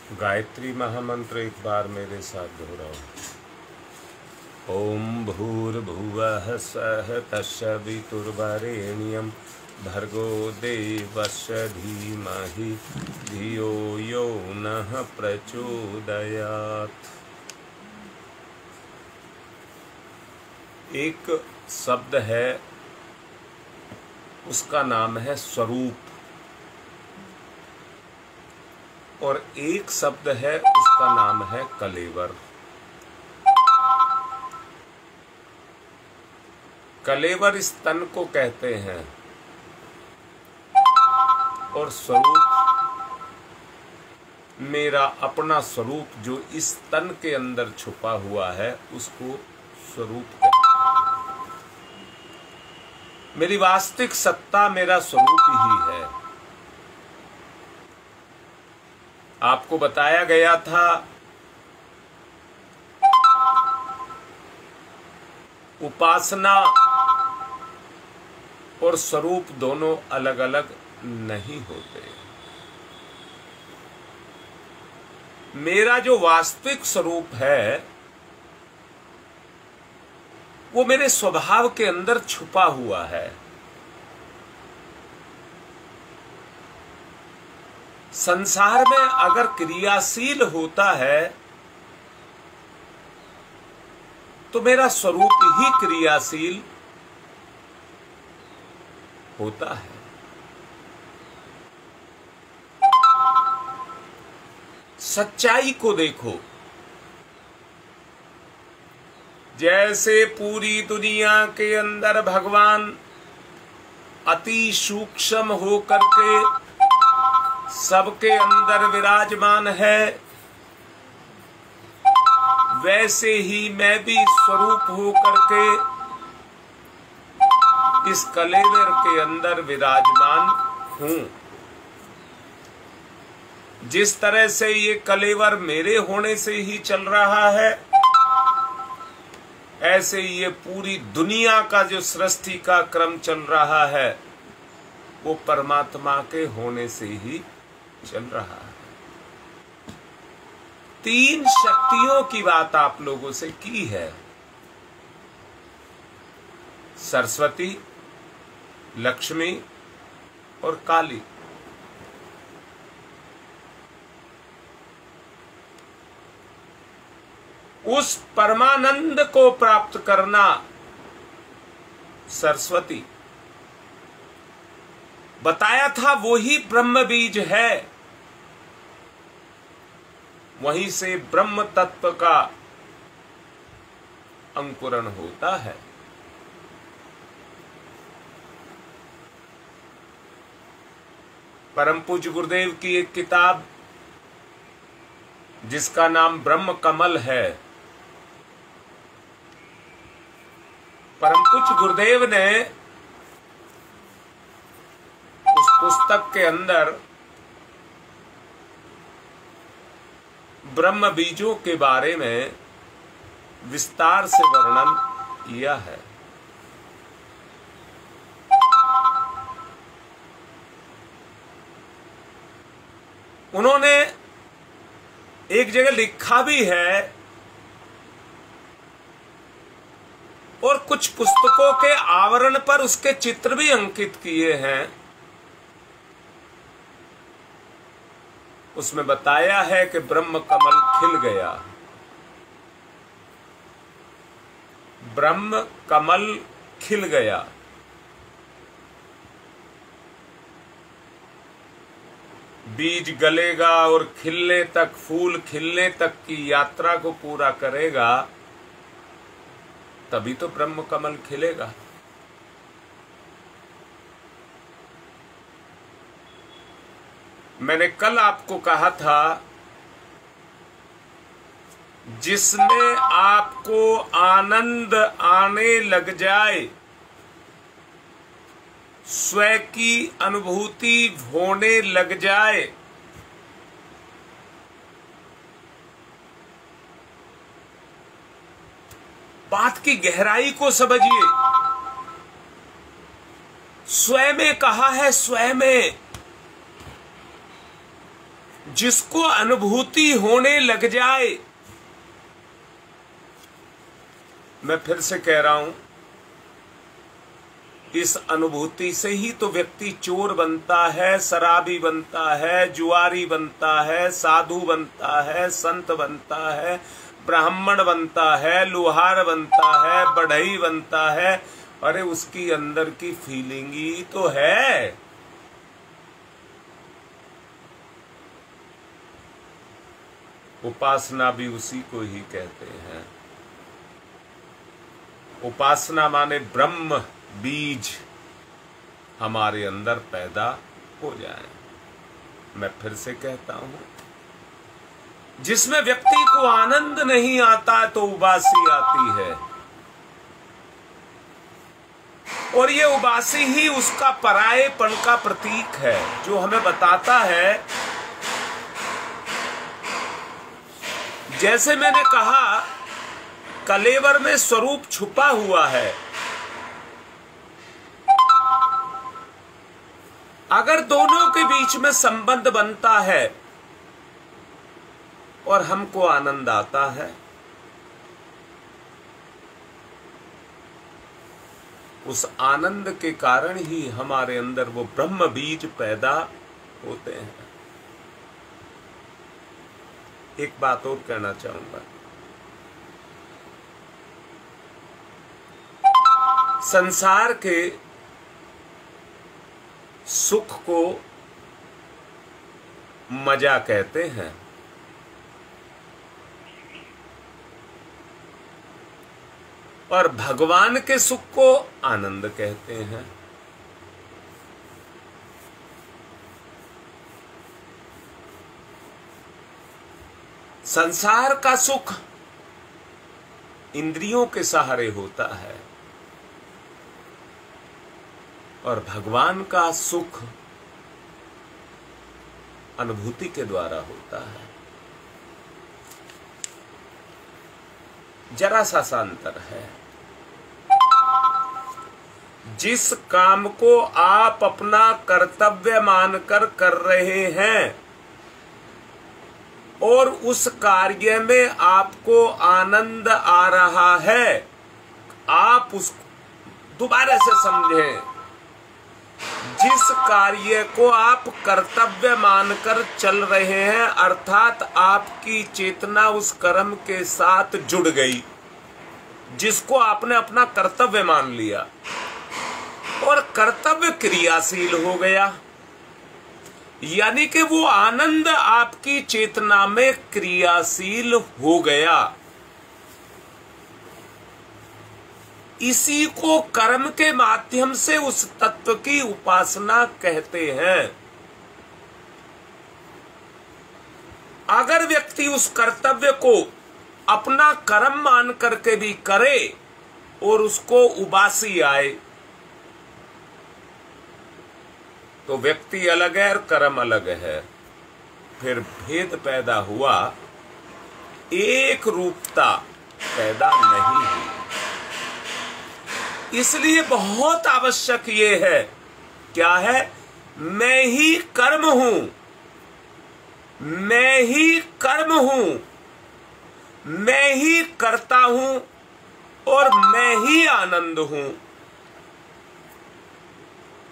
गायत्री महामंत्र एक बार मेरे साथ दोहराओ। ओम भूर्भुवः स्वः तत्सवितुर्वरेण्यं भर्गो देवस्य धीमहि धियो यो नः प्रचोदयात्। एक शब्द है, उसका नाम है स्वरूप, और एक शब्द है, उसका नाम है कलेवर। कलेवर इस तन को कहते हैं और स्वरूप मेरा अपना स्वरूप जो इस तन के अंदर छुपा हुआ है उसको स्वरूप कहते हैं। मेरी वास्तविक सत्ता मेरा स्वरूप ही है। आपको बताया गया था उपासना और स्वरूप दोनों अलग अलग नहीं होते। मेरा जो वास्तविक स्वरूप है वो मेरे स्वभाव के अंदर छुपा हुआ है। संसार में अगर क्रियाशील होता है तो मेरा स्वरूप ही क्रियाशील होता है। सच्चाई को देखो, जैसे पूरी दुनिया के अंदर भगवान अति सूक्ष्म होकर के सबके अंदर विराजमान है, वैसे ही मैं भी स्वरूप होकर के इस कलेवर के अंदर विराजमान हूं। जिस तरह से ये कलेवर मेरे होने से ही चल रहा है, ऐसे ये पूरी दुनिया का जो सृष्टि का क्रम चल रहा है वो परमात्मा के होने से ही चल रहा है। तीन शक्तियों की बात आप लोगों से की है, सरस्वती, लक्ष्मी और काली। उस परमानंद को प्राप्त करना सरस्वती। बताया था वही ब्रह्म बीज है, वहीं से ब्रह्म तत्व का अंकुरण होता है। परम पूज्य गुरुदेव की एक किताब जिसका नाम ब्रह्म कमल है, परम पूज्य गुरुदेव ने उस पुस्तक के अंदर ब्रह्म बीजों के बारे में विस्तार से वर्णन किया है। उन्होंने एक जगह लिखा भी है और कुछ पुस्तकों के आवरण पर उसके चित्र भी अंकित किए हैं। उसमें बताया है कि ब्रह्म कमल खिल गया, ब्रह्म कमल खिल गया। बीज गलेगा और खिलने तक, फूल खिलने तक की यात्रा को पूरा करेगा, तभी तो ब्रह्म कमल खिलेगा। मैंने कल आपको कहा था, जिसमें आपको आनंद आने लग जाए, स्वयं की अनुभूति होने लग जाए, बात की गहराई को समझिए। स्वयं में कहा है, स्वयं में जिसको अनुभूति होने लग जाए, मैं फिर से कह रहा हूं, इस अनुभूति से ही तो व्यक्ति चोर बनता है, शराबी बनता है, जुआरी बनता है, साधु बनता है, संत बनता है, ब्राह्मण बनता है, लोहार बनता है, बढ़ई बनता है। अरे उसकी अंदर की फीलिंग ही तो है। उपासना भी उसी को ही कहते हैं। उपासना माने ब्रह्म बीज हमारे अंदर पैदा हो जाए। मैं फिर से कहता हूं, जिसमें व्यक्ति को आनंद नहीं आता तो उबासी आती है, और ये उबासी ही उसका परायेपन का प्रतीक है, जो हमें बताता है। जैसे मैंने कहा, कलेवर में स्वरूप छुपा हुआ है। अगर दोनों के बीच में संबंध बनता है और हमको आनंद आता है, उस आनंद के कारण ही हमारे अंदर वो ब्रह्म बीज पैदा होते हैं। एक बात और कहना चाहूंगा, संसार के सुख को मजा कहते हैं, और भगवान के सुख को आनंद कहते हैं। संसार का सुख इंद्रियों के सहारे होता है, और भगवान का सुख अनुभूति के द्वारा होता है। जरा सा अंतर है। जिस काम को आप अपना कर्तव्य मानकर कर रहे हैं और उस कार्य में आपको आनंद आ रहा है, आप उस दोबारा से समझें। जिस कार्य को आप कर्तव्य मानकर चल रहे हैं, अर्थात आपकी चेतना उस कर्म के साथ जुड़ गई, जिसको आपने अपना कर्तव्य मान लिया, और कर्तव्य क्रियाशील हो गया, यानी कि वो आनंद आपकी चेतना में क्रियाशील हो गया। इसी को कर्म के माध्यम से उस तत्व की उपासना कहते हैं। अगर व्यक्ति उस कर्तव्य को अपना कर्म मान करके भी करे और उसको उबासी आए, तो व्यक्ति अलग है और कर्म अलग है। फिर भेद पैदा हुआ, एक रूपता पैदा नहीं हुई। इसलिए बहुत आवश्यक ये है, क्या है? मैं ही कर्म हूं, मैं ही कर्म हूं, मैं ही करता हूं, और मैं ही आनंद हूं।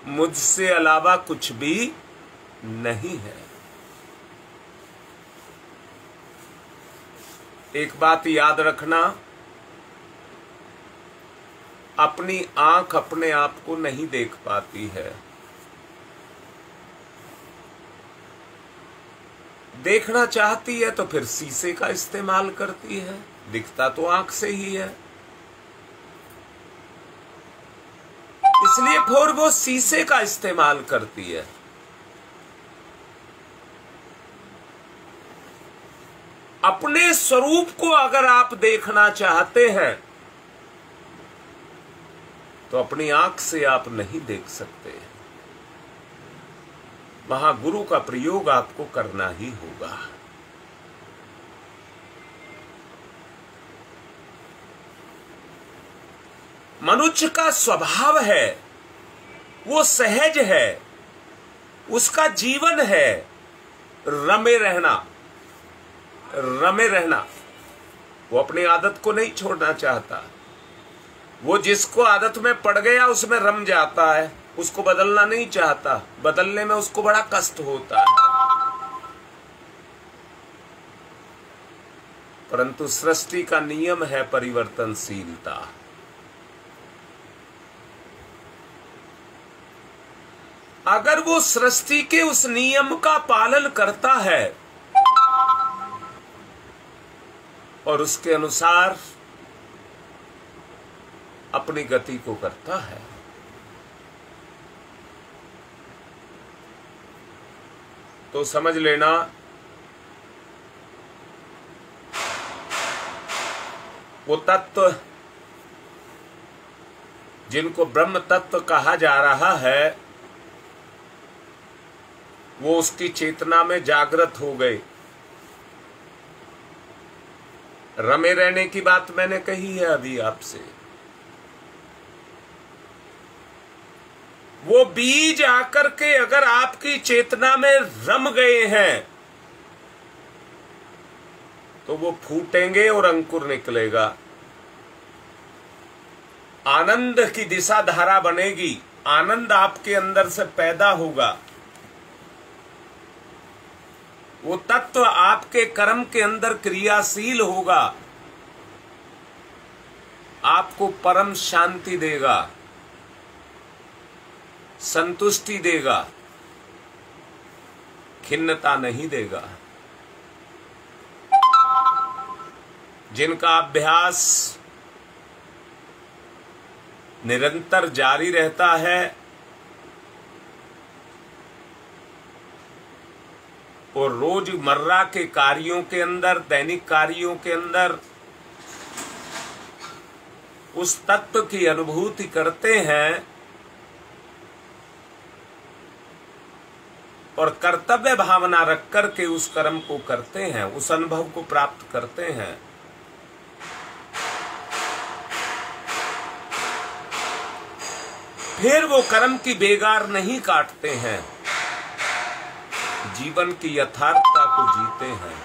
मुझसे अलावा कुछ भी नहीं है। एक बात याद रखना, अपनी आंख अपने आप को नहीं देख पाती है। देखना चाहती है तो फिर शीशे का इस्तेमाल करती है, दिखता तो आंख से ही है। इसलिए फिर वो शीशे का इस्तेमाल करती है। अपने स्वरूप को अगर आप देखना चाहते हैं तो अपनी आंख से आप नहीं देख सकते। वहां गुरु का प्रयोग आपको करना ही होगा। मनुष्य का स्वभाव है, वो सहज है, उसका जीवन है रमे रहना। वो अपनी आदत को नहीं छोड़ना चाहता। वो जिसको आदत में पड़ गया उसमें रम जाता है, उसको बदलना नहीं चाहता। बदलने में उसको बड़ा कष्ट होता है। परंतु सृष्टि का नियम है परिवर्तनशीलता। अगर वो सृष्टि के उस नियम का पालन करता है और उसके अनुसार अपनी गति को करता है, तो समझ लेना वो तत्व जिनको ब्रह्म तत्व कहा जा रहा है वो उसकी चेतना में जागृत हो गए। रमे रहने की बात मैंने कही है अभी आपसे। वो बीज आकर के अगर आपकी चेतना में रम गए हैं तो वो फूटेंगे और अंकुर निकलेगा। आनंद की दिशा धारा बनेगी, आनंद आपके अंदर से पैदा होगा। वो तत्व आपके कर्म के अंदर क्रियाशील होगा, आपको परम शांति देगा, संतुष्टि देगा, खिन्नता नहीं देगा। जिनका अभ्यास निरंतर जारी रहता है और रोजमर्रा के कार्यों के अंदर, दैनिक कार्यों के अंदर उस तत्व की अनुभूति करते हैं और कर्तव्य भावना रख करके उस कर्म को करते हैं, उस अनुभव को प्राप्त करते हैं, फिर वो कर्म की बेगार नहीं काटते हैं, जीवन की यथार्थता को जीते हैं।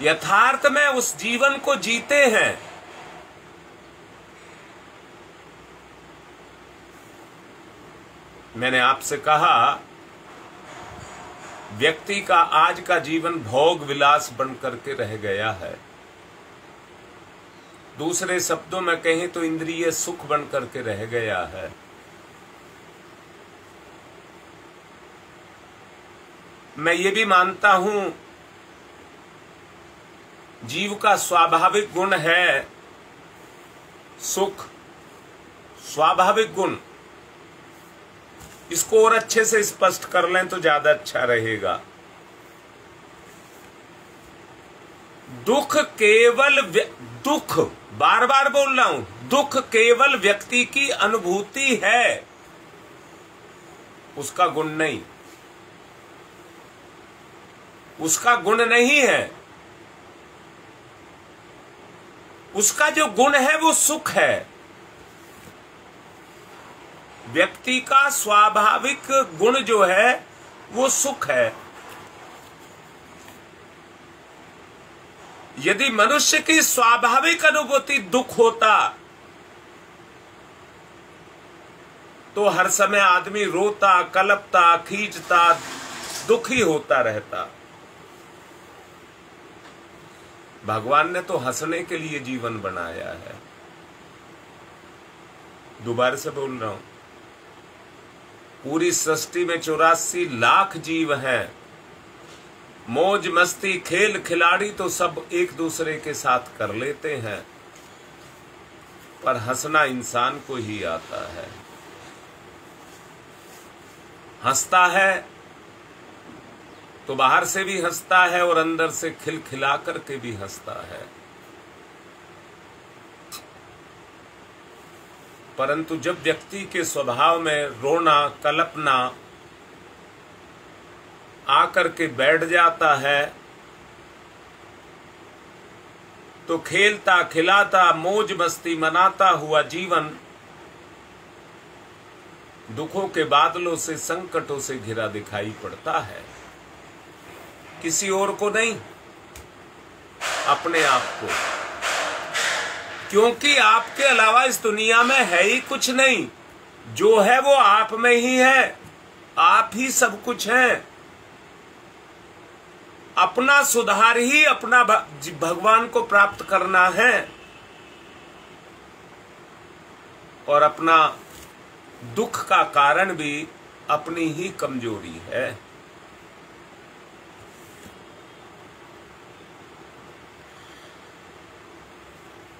यथार्थ में उस जीवन को जीते हैं। मैंने आपसे कहा व्यक्ति का आज का जीवन भोग विलास बन करके रह गया है। दूसरे शब्दों में कहें तो इंद्रिय सुख बन करके रह गया है। मैं ये भी मानता हूं जीव का स्वाभाविक गुण है सुख, स्वाभाविक गुण। इसको और अच्छे से स्पष्ट कर लें तो ज्यादा अच्छा रहेगा। दुख केवल दुख, बार बार बोल रहा हूं, दुख केवल व्यक्ति की अनुभूति है, उसका गुण नहीं, उसका गुण नहीं है। उसका जो गुण है वो सुख है। व्यक्ति का स्वाभाविक गुण जो है वो सुख है। यदि मनुष्य की स्वाभाविक अनुभूति दुख होता तो हर समय आदमी रोता, कलपता, खींचता, दुखी होता रहता। भगवान ने तो हंसने के लिए जीवन बनाया है। दोबारा से बोल रहा हूं, पूरी सृष्टि में 84 लाख जीव हैं। मौज मस्ती खेल खिलाड़ी तो सब एक दूसरे के साथ कर लेते हैं, पर हंसना इंसान को ही आता है। हंसता है तो बाहर से भी हंसता है और अंदर से खिलखिला करके भी हंसता है। परंतु जब व्यक्ति के स्वभाव में रोना, कल्पना आकर के बैठ जाता है तो खेलता खिलाता मौज मस्ती मनाता हुआ जीवन दुखों के बादलों से, संकटों से घिरा दिखाई पड़ता है। किसी और को नहीं, अपने आप को। क्योंकि आपके अलावा इस दुनिया में है ही कुछ नहीं। जो है वो आप में ही है। आप ही सब कुछ हैं। अपना सुधार ही अपना भगवान को प्राप्त करना है, और अपना दुख का कारण भी अपनी ही कमजोरी है।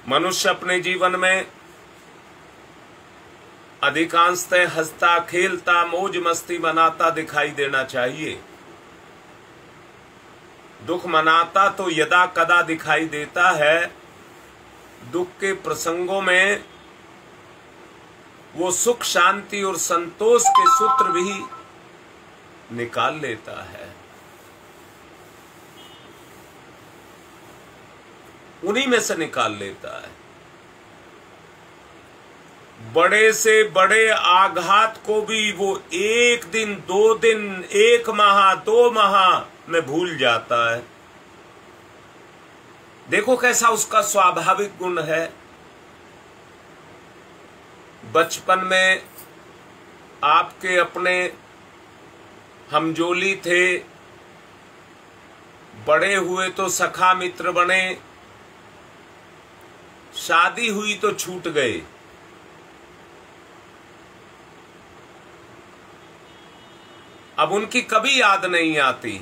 मनुष्य अपने जीवन में अधिकांशतः हंसता खेलता मौज मस्ती मनाता दिखाई देना चाहिए। दुख मनाता तो यदा कदा दिखाई देता है। दुख के प्रसंगों में वो सुख शांति और संतोष के सूत्र भी निकाल लेता है। उन्हीं में से निकाल लेता है। बड़े से बड़े आघात को भी वो 1 दिन 2 दिन 1 माह 2 माह में भूल जाता है। देखो कैसा उसका स्वाभाविक गुण है। बचपन में आपके अपने हमजोली थे, बड़े हुए तो सखा मित्र बने, शादी हुई तो छूट गए। अब उनकी कभी याद नहीं आती।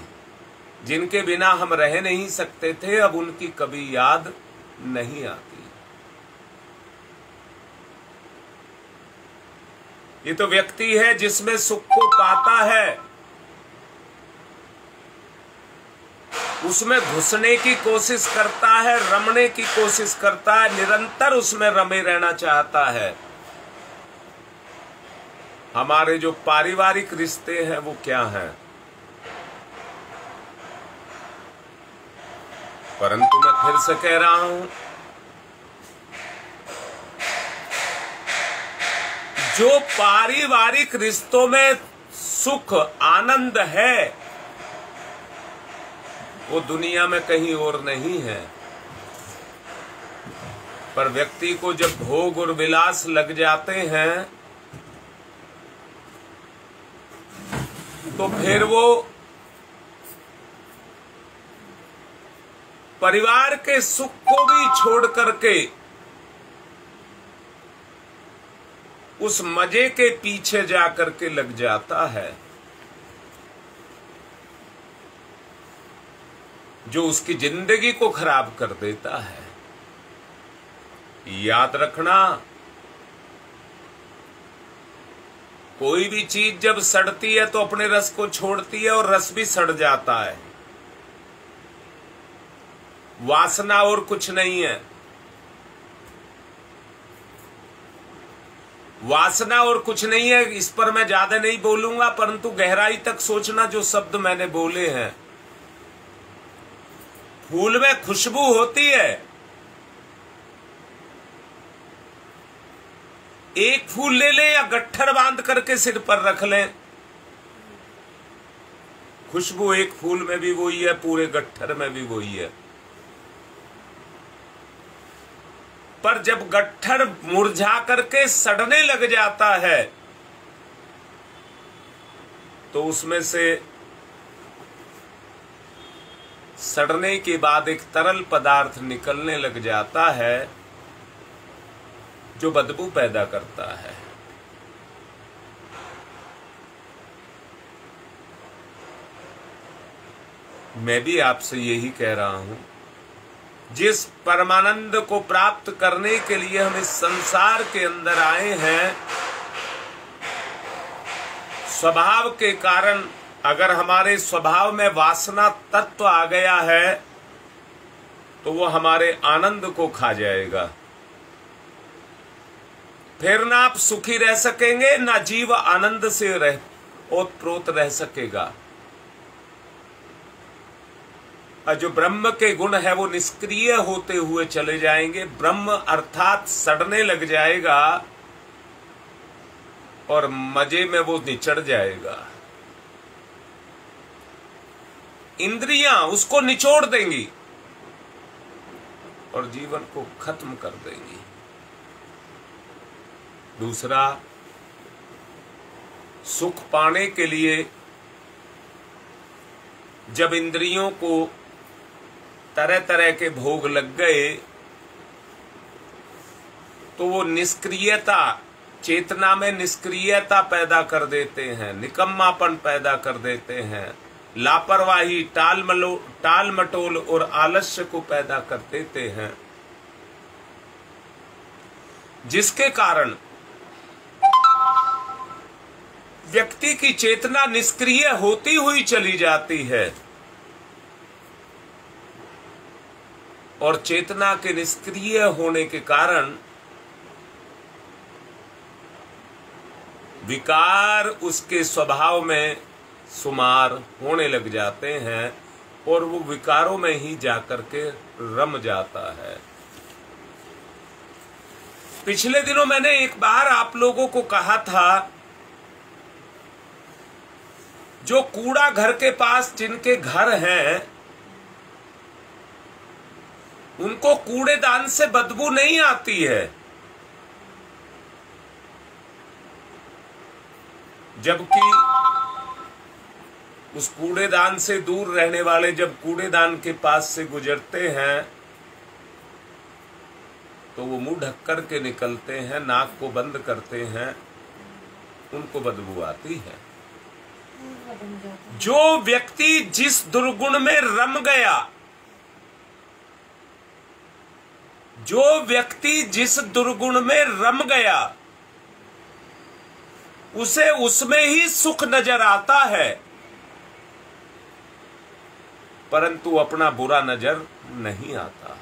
जिनके बिना हम रह नहीं सकते थे, अब उनकी कभी याद नहीं आती। ये तो व्यक्ति है जिसमें सुख को पाता है, उसमें घुसने की कोशिश करता है, रमने की कोशिश करता है, निरंतर उसमें रमे रहना चाहता है। हमारे जो पारिवारिक रिश्ते हैं वो क्या हैं? परंतु मैं फिर से कह रहा हूं, जो पारिवारिक रिश्तों में सुख आनंद है वो दुनिया में कहीं और नहीं है। पर व्यक्ति को जब भोग और विलास लग जाते हैं तो फिर वो परिवार के सुख को भी छोड़ करके उस मजे के पीछे जाकर के लग जाता है जो उसकी जिंदगी को खराब कर देता है। याद रखना, कोई भी चीज जब सड़ती है तो अपने रस को छोड़ती है और रस भी सड़ जाता है। वासना और कुछ नहीं है। वासना और कुछ नहीं है। इस पर मैं ज्यादा नहीं बोलूंगा, परंतु गहराई तक सोचना जो शब्द मैंने बोले हैं। फूल में खुशबू होती है। एक फूल ले ले या गट्ठर बांध करके सिर पर रख लें, खुशबू एक फूल में भी वही है, पूरे गट्ठर में भी वही है। पर जब गट्ठर मुरझा करके सड़ने लग जाता है तो उसमें से सड़ने के बाद एक तरल पदार्थ निकलने लग जाता है जो बदबू पैदा करता है। मैं भी आपसे यही कह रहा हूं, जिस परमानंद को प्राप्त करने के लिए हम इस संसार के अंदर आए हैं, स्वभाव के कारण अगर हमारे स्वभाव में वासना तत्व आ गया है तो वो हमारे आनंद को खा जाएगा। फिर ना आप सुखी रह सकेंगे, ना जीव आनंद से ओतप्रोत रह सकेगा। और जो ब्रह्म के गुण है वो निष्क्रिय होते हुए चले जाएंगे। ब्रह्म अर्थात सड़ने लग जाएगा और मजे में वो निचड़ जाएगा। इंद्रियां उसको निचोड़ देंगी और जीवन को खत्म कर देंगी। दूसरा, सुख पाने के लिए जब इंद्रियों को तरह तरह के भोग लग गए तो वो निष्क्रियता, चेतना में निष्क्रियता पैदा कर देते हैं, निकम्मापन पैदा कर देते हैं, लापरवाही, टाल मटोल और आलस्य को पैदा कर देते हैं, जिसके कारण व्यक्ति की चेतना निष्क्रिय होती हुई चली जाती है और चेतना के निष्क्रिय होने के कारण विकार उसके स्वभाव में शुमार होने लग जाते हैं और वो विकारों में ही जाकर के रम जाता है। पिछले दिनों मैंने एक बार आप लोगों को कहा था, जो कूड़ा घर के पास जिनके घर हैं उनको कूड़ेदान से बदबू नहीं आती है, जबकि उस कूड़ेदान से दूर रहने वाले जब कूड़ेदान के पास से गुजरते हैं तो वो मुंह ढक कर के निकलते हैं, नाक को बंद करते हैं, उनको बदबू आती है। जो व्यक्ति जिस दुर्गुण में रम गया, जो व्यक्ति जिस दुर्गुण में रम गया उसे उसमें ही सुख नजर आता है, परंतु अपना बुरा नजर नहीं आता,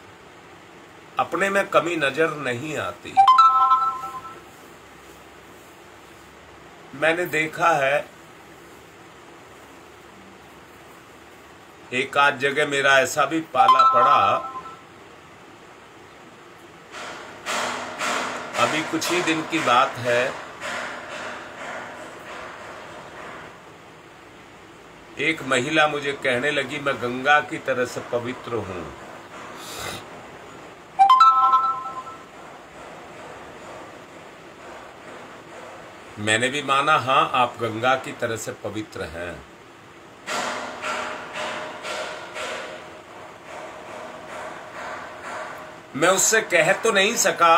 अपने में कमी नजर नहीं आती। मैंने देखा है एक आध जगह मेरा ऐसा भी पाला पड़ा, अभी कुछ ही दिन की बात है, एक महिला मुझे कहने लगी मैं गंगा की तरह से पवित्र हूं। मैंने भी माना, हां आप गंगा की तरह से पवित्र हैं। मैं उससे कह तो नहीं सका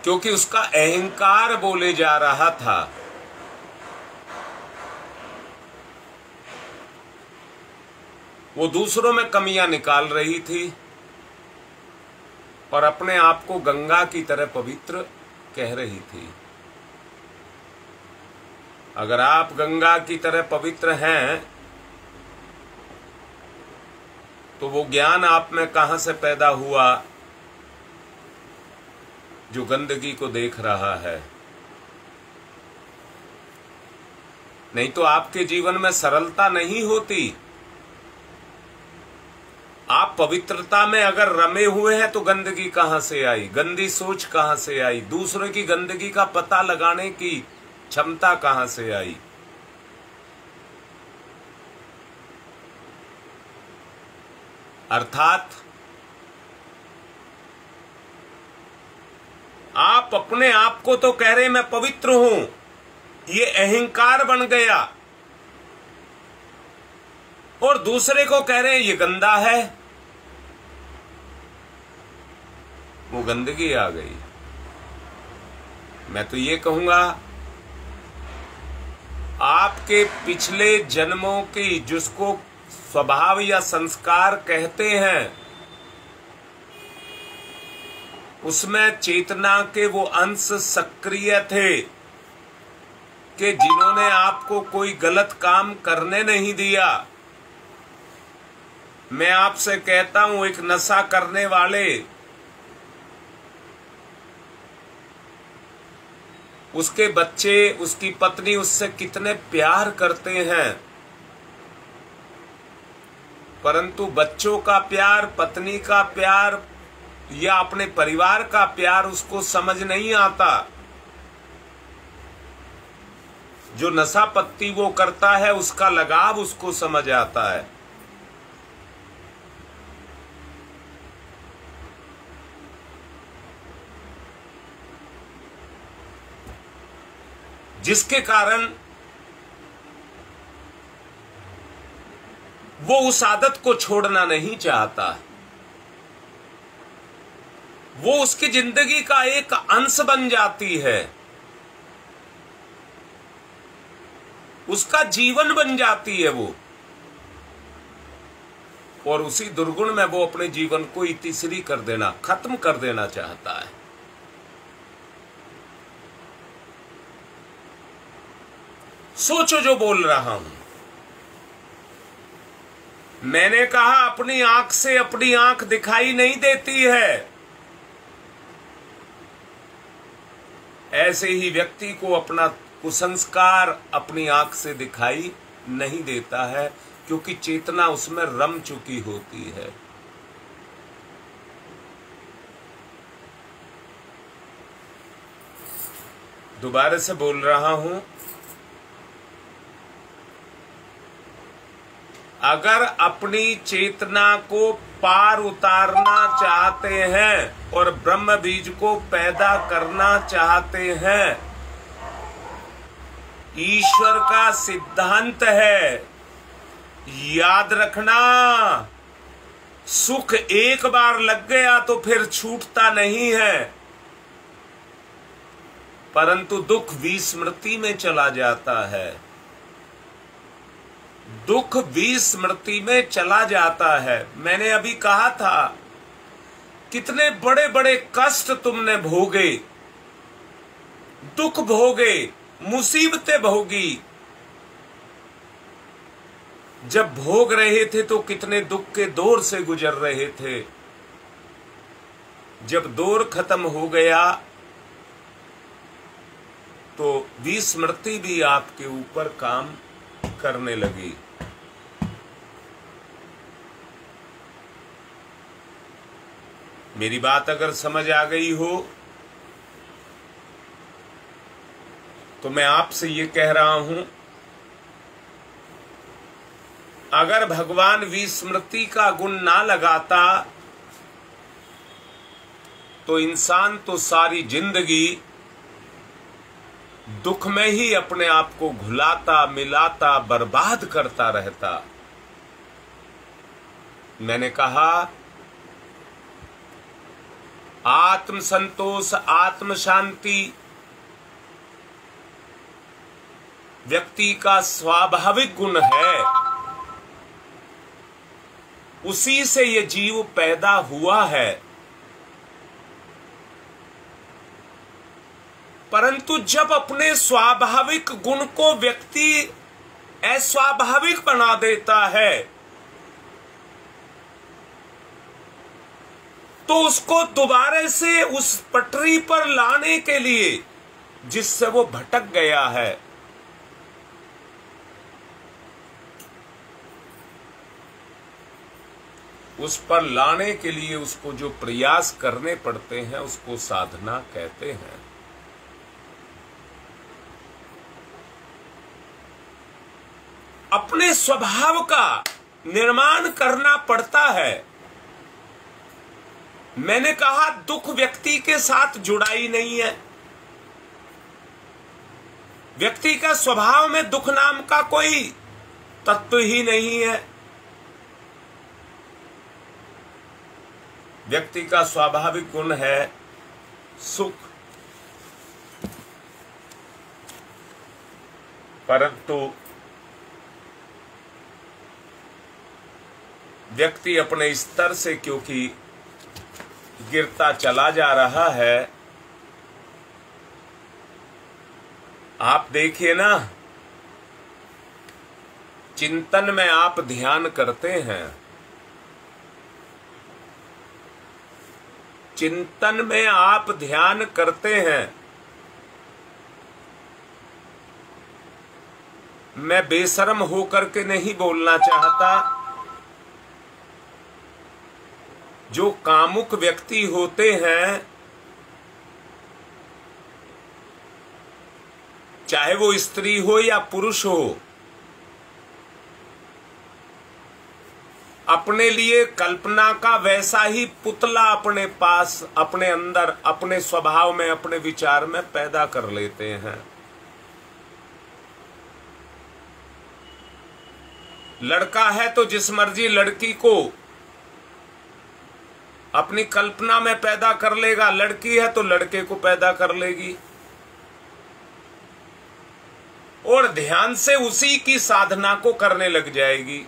क्योंकि उसका अहंकार बोले जा रहा था। वो दूसरों में कमियां निकाल रही थी और अपने आप को गंगा की तरह पवित्र कह रही थी। अगर आप गंगा की तरह पवित्र हैं तो वो ज्ञान आप में कहां से पैदा हुआ जो गंदगी को देख रहा है? नहीं तो आपके जीवन में सरलता नहीं होती। आप पवित्रता में अगर रमे हुए हैं तो गंदगी कहां से आई, गंदी सोच कहां से आई, दूसरों की गंदगी का पता लगाने की क्षमता कहां से आई? अर्थात आप अपने आप को तो कह रहे मैं पवित्र हूं, ये अहंकार बन गया, और दूसरे को कह रहे हैं ये गंदा है, वो गंदगी आ गई। मैं तो ये कहूंगा आपके पिछले जन्मों की, जिसको स्वभाव या संस्कार कहते हैं, उसमें चेतना के वो अंश सक्रिय थे कि जिन्होंने आपको कोई गलत काम करने नहीं दिया। मैं आपसे कहता हूं, एक नशा करने वाले उसके बच्चे, उसकी पत्नी उससे कितने प्यार करते हैं, परंतु बच्चों का प्यार, पत्नी का प्यार, या अपने परिवार का प्यार उसको समझ नहीं आता। जो नशा पत्ती वो करता है उसका लगाव उसको समझ आता है। जिसके कारण वो उस आदत को छोड़ना नहीं चाहता। वो उसकी जिंदगी का एक अंश बन जाती है, उसका जीवन बन जाती है वो, और उसी दुर्गुण में वो अपने जीवन को इतिश्री कर देना, खत्म कर देना चाहता है। सोचो जो बोल रहा हूं। मैंने कहा अपनी आंख से अपनी आंख दिखाई नहीं देती है। ऐसे ही व्यक्ति को अपना कुसंस्कार अपनी आंख से दिखाई नहीं देता है, क्योंकि चेतना उसमें रम चुकी होती है। दोबारा से बोल रहा हूं, अगर अपनी चेतना को पार उतारना चाहते हैं और ब्रह्म बीज को पैदा करना चाहते हैं, ईश्वर का सिद्धांत है, याद रखना, सुख एक बार लग गया तो फिर छूटता नहीं है, परंतु दुख विस्मृति में चला जाता है। दुख विस्मृति में चला जाता है। मैंने अभी कहा था, कितने बड़े बड़े कष्ट तुमने भोगे, दुख भोगे, मुसीबतें भोगी। जब भोग रहे थे तो कितने दुख के दौर से गुजर रहे थे। जब दौर खत्म हो गया तो विस्मृति भी आपके ऊपर काम करने लगी। मेरी बात अगर समझ आ गई हो तो मैं आपसे ये कह रहा हूं, अगर भगवान विस्मृति का गुण ना लगाता तो इंसान तो सारी जिंदगी दुख में ही अपने आप को घुलाता, मिलाता, बर्बाद करता रहता। मैंने कहा, आत्म संतोष, आत्म शांति व्यक्ति का स्वाभाविक गुण है। उसी से ये जीव पैदा हुआ है। परंतु जब अपने स्वाभाविक गुण को व्यक्ति अस्वाभाविक बना देता है तो उसको दोबारा से उस पटरी पर लाने के लिए, जिससे वो भटक गया है, उस पर लाने के लिए उसको जो प्रयास करने पड़ते हैं उसको साधना कहते हैं। अपने स्वभाव का निर्माण करना पड़ता है। मैंने कहा, दुख व्यक्ति के साथ जुड़ा ही नहीं है। व्यक्ति का स्वभाव में दुख नाम का कोई तत्व ही नहीं है। व्यक्ति का स्वाभाविक गुण है सुख, परंतु व्यक्ति अपने स्तर से क्योंकि गिरता चला जा रहा है। आप देखिए ना, चिंतन में आप ध्यान करते हैं, चिंतन में आप ध्यान करते हैं। मैं बेशर्म होकर के नहीं बोलना चाहता, जो कामुक व्यक्ति होते हैं, चाहे वो स्त्री हो या पुरुष हो, अपने लिए कल्पना का वैसा ही पुतला अपने पास, अपने अंदर, अपने स्वभाव में, अपने विचार में पैदा कर लेते हैं। लड़का है तो जिस मर्जी लड़की को अपनी कल्पना में पैदा कर लेगा, लड़की है तो लड़के को पैदा कर लेगी और ध्यान से उसी की साधना को करने लग जाएगी।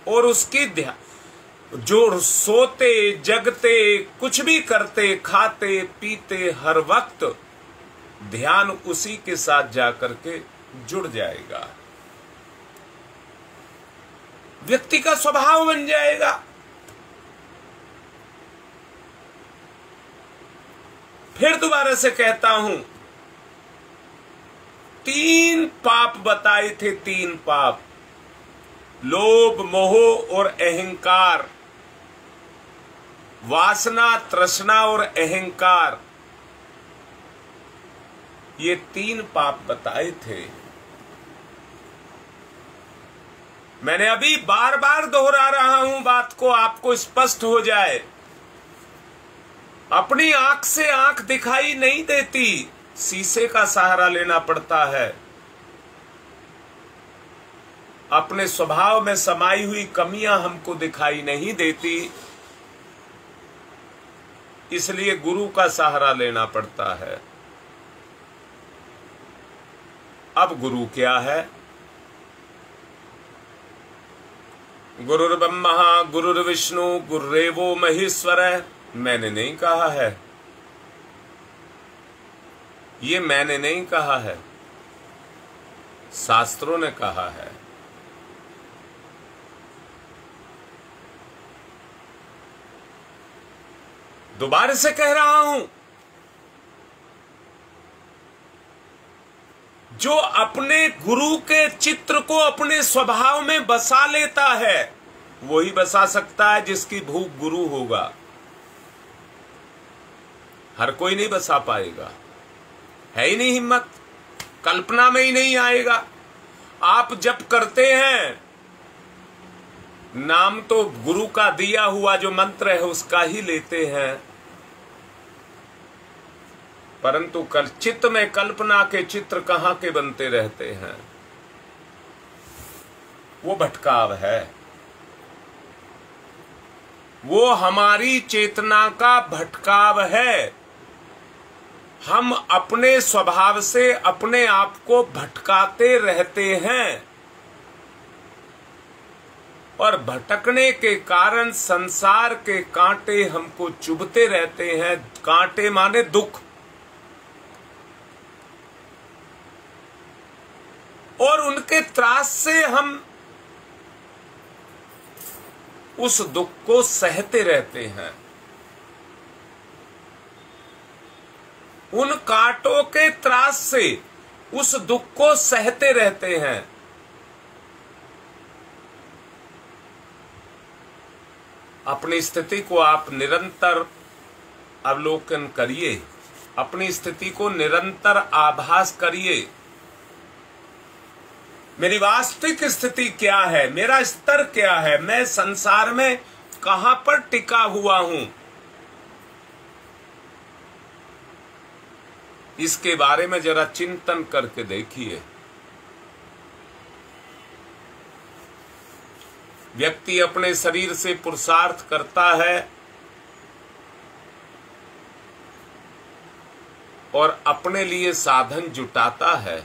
और उसकी ध्यान जो सोते जगते कुछ भी करते, खाते पीते, हर वक्त ध्यान उसी के साथ जाकर के जुड़ जाएगा, व्यक्ति का स्वभाव बन जाएगा। फिर दोबारा से कहता हूं, 3 पाप बताए थे, 3 पाप, लोभ, मोह और अहंकार, वासना, तृष्णा और अहंकार, ये 3 पाप बताए थे। मैंने अभी बार बार दोहरा रहा हूं बात को, आपको स्पष्ट हो जाए। अपनी आंख से आंख दिखाई नहीं देती, शीशे का सहारा लेना पड़ता है। अपने स्वभाव में समाई हुई कमियां हमको दिखाई नहीं देती, इसलिए गुरु का सहारा लेना पड़ता है। अब गुरु क्या है? गुरुर्ब्रह्मा गुरुर्विष्णु गुरुरेवो महेश्वर। मैंने नहीं कहा है, ये मैंने नहीं कहा है, शास्त्रों ने कहा है। दोबारा से कह रहा हूं, जो अपने गुरु के चित्र को अपने स्वभाव में बसा लेता है, वही बसा सकता है जिसकी भूख गुरु होगा। हर कोई नहीं बसा पाएगा, है ही नहीं हिम्मत, कल्पना में ही नहीं आएगा। आप जप करते हैं, नाम तो गुरु का दिया हुआ जो मंत्र है उसका ही लेते हैं, परंतु चित्त में कल्पना के चित्र कहां के बनते रहते हैं। वो भटकाव है, वो हमारी चेतना का भटकाव है। हम अपने स्वभाव से अपने आप को भटकाते रहते हैं और भटकने के कारण संसार के कांटे हमको चुभते रहते हैं। कांटे माने दुख, और उनके त्रास से हम उस दुख को सहते रहते हैं। उन कांटों के त्रास से उस दुख को सहते रहते हैं। अपनी स्थिति को आप निरंतर अवलोकन करिए, अपनी स्थिति को निरंतर आभास करिए। मेरी वास्तविक स्थिति क्या है, मेरा स्तर क्या है, मैं संसार में कहां पर टिका हुआ हूं, इसके बारे में जरा चिंतन करके देखिए। व्यक्ति अपने शरीर से पुरुषार्थ करता है और अपने लिए साधन जुटाता है,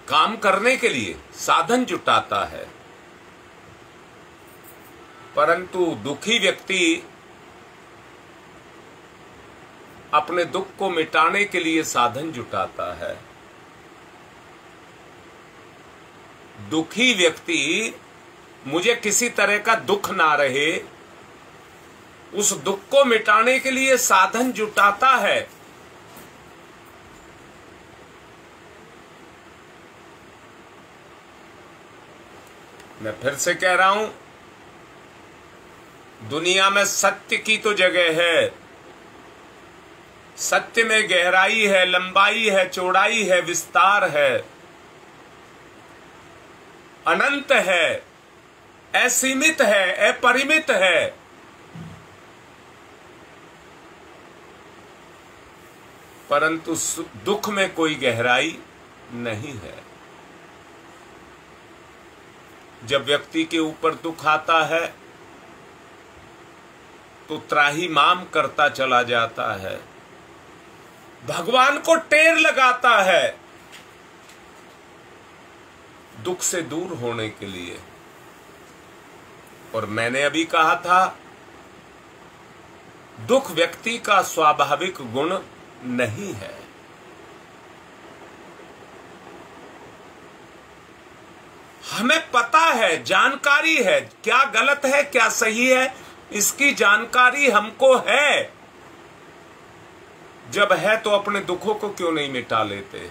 काम करने के लिए साधन जुटाता है, परंतु दुखी व्यक्ति अपने दुख को मिटाने के लिए साधन जुटाता है। दुखी व्यक्ति मुझे किसी तरह का दुख ना रहे, उस दुख को मिटाने के लिए साधन जुटाता है। मैं फिर से कह रहा हूं, दुनिया में सत्य की तो जगह है, सत्य में गहराई है, लंबाई है, चौड़ाई है, विस्तार है, अनंत है, असीमित है, अपरिमित है। परंतु दुख में कोई गहराई नहीं है। जब व्यक्ति के ऊपर दुख आता है तो त्राहिमाम करता चला जाता है, भगवान को टेर लगाता है दुख से दूर होने के लिए। और मैंने अभी कहा था, दुख व्यक्ति का स्वाभाविक गुण नहीं है। हमें पता है, जानकारी है, क्या गलत है क्या सही है, इसकी जानकारी हमको है। जब है तो अपने दुखों को क्यों नहीं मिटा लेते?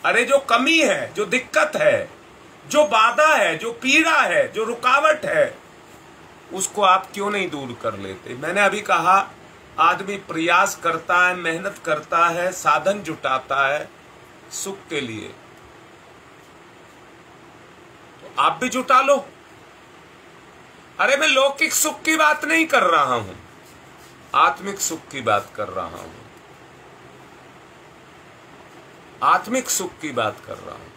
अरे जो कमी है, जो दिक्कत है, जो बाधा है, जो पीड़ा है, जो रुकावट है, उसको आप क्यों नहीं दूर कर लेते? मैंने अभी कहा, आदमी प्रयास करता है, मेहनत करता है, साधन जुटाता है सुख के लिए, तो आप भी जुटा लो। अरे मैं लौकिक सुख की बात नहीं कर रहा हूं, आत्मिक सुख की बात कर रहा हूं, आत्मिक सुख की बात कर रहा हूं।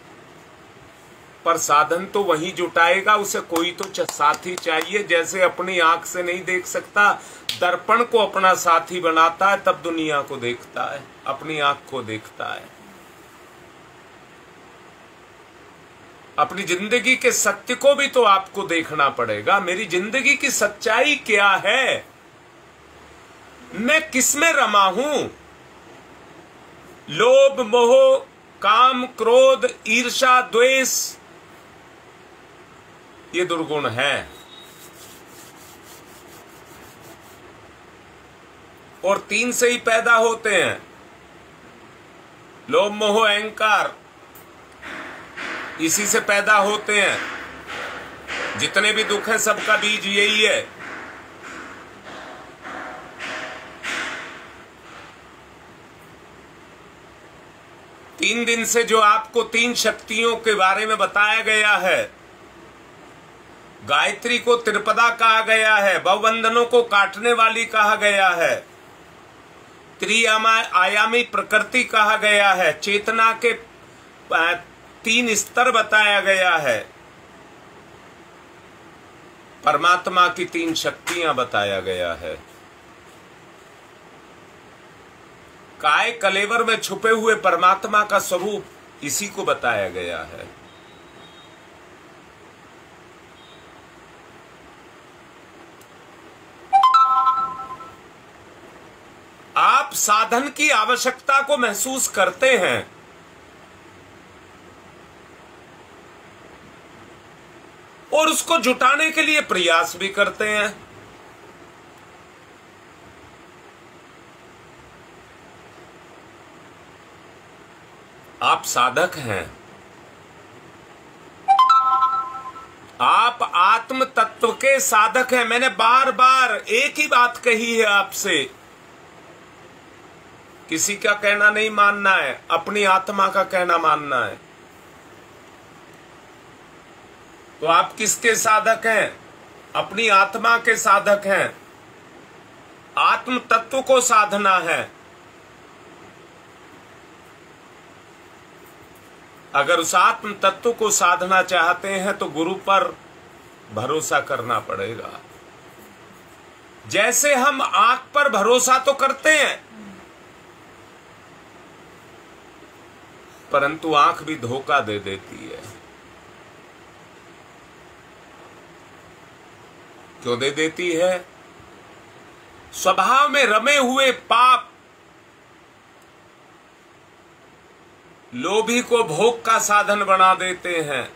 पर साधन तो वही जुटाएगा, उसे कोई तो साथी चाहिए। जैसे अपनी आंख से नहीं देख सकता, दर्पण को अपना साथी बनाता है, तब दुनिया को देखता है, अपनी आंख को देखता है। अपनी जिंदगी के सत्य को भी तो आपको देखना पड़ेगा। मेरी जिंदगी की सच्चाई क्या है? मैं किसमें रमा हूं? लोभ, मोह, काम, क्रोध, ईर्ष्या, द्वेष, ये दुर्गुण है। और तीन से ही पैदा होते हैं, लोभ, मोह, अहंकार, इसी से पैदा होते हैं। जितने भी दुख है सबका बीज यही है। तीन दिन से जो आपको तीन शक्तियों के बारे में बताया गया है, गायत्री को त्रिपदा कहा गया है, भवबंधनों को काटने वाली कहा गया है, त्रिआयामी प्रकृति कहा गया है, चेतना के तीन स्तर बताया गया है, परमात्मा की तीन शक्तियां बताया गया है। काय कलेवर में छुपे हुए परमात्मा का स्वरूप इसी को बताया गया है। आप साधन की आवश्यकता को महसूस करते हैं, और उसको जुटाने के लिए प्रयास भी करते हैं। आप साधक हैं, आप आत्म तत्व के साधक हैं। मैंने बार बार एक ही बात कही है आपसे, किसी का कहना नहीं मानना है, अपनी आत्मा का कहना मानना है। तो आप किसके साधक हैं? अपनी आत्मा के साधक हैं। आत्म तत्व को साधना है। अगर उस आत्म तत्व को साधना चाहते हैं तो गुरु पर भरोसा करना पड़ेगा। जैसे हम आंख पर भरोसा तो करते हैं, परंतु आंख भी धोखा दे देती है। क्यों दे देती है? स्वभाव में रमे हुए पाप लोभी को भोग का साधन बना देते हैं,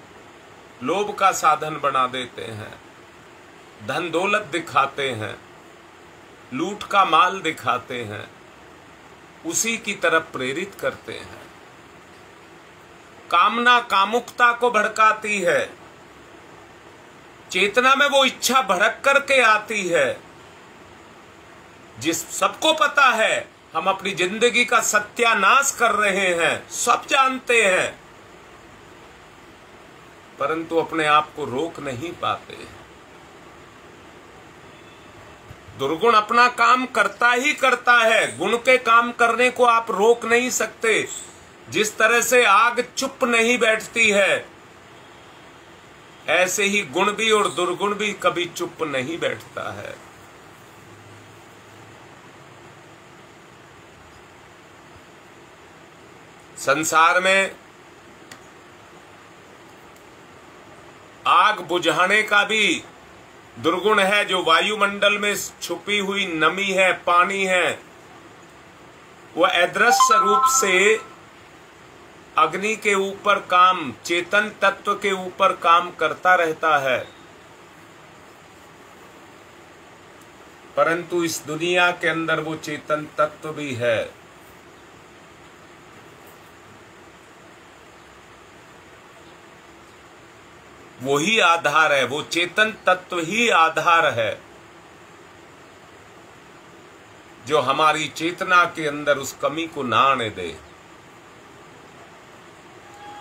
लोभ का साधन बना देते हैं, धन दौलत दिखाते हैं, लूट का माल दिखाते हैं, उसी की तरफ प्रेरित करते हैं। कामना कामुकता को भड़काती है, चेतना में वो इच्छा भड़क करके आती है, जिस सबको पता है हम अपनी जिंदगी का सत्यानाश कर रहे हैं, सब जानते हैं, परंतु अपने आप को रोक नहीं पाते। दुर्गुण अपना काम करता ही करता है, गुण के काम करने को आप रोक नहीं सकते। जिस तरह से आग चुप नहीं बैठती है, ऐसे ही गुण भी और दुर्गुण भी कभी चुप नहीं बैठता है। संसार में आग बुझाने का भी दुर्गुण है। जो वायुमंडल में छुपी हुई नमी है, पानी है, वह अदृश्य रूप से अग्नि के ऊपर काम, चेतन तत्व के ऊपर काम करता रहता है। परंतु इस दुनिया के अंदर वो चेतन तत्व भी है। वही आधार है, वो चेतन तत्व ही आधार है जो हमारी चेतना के अंदर उस कमी को ना आने दे।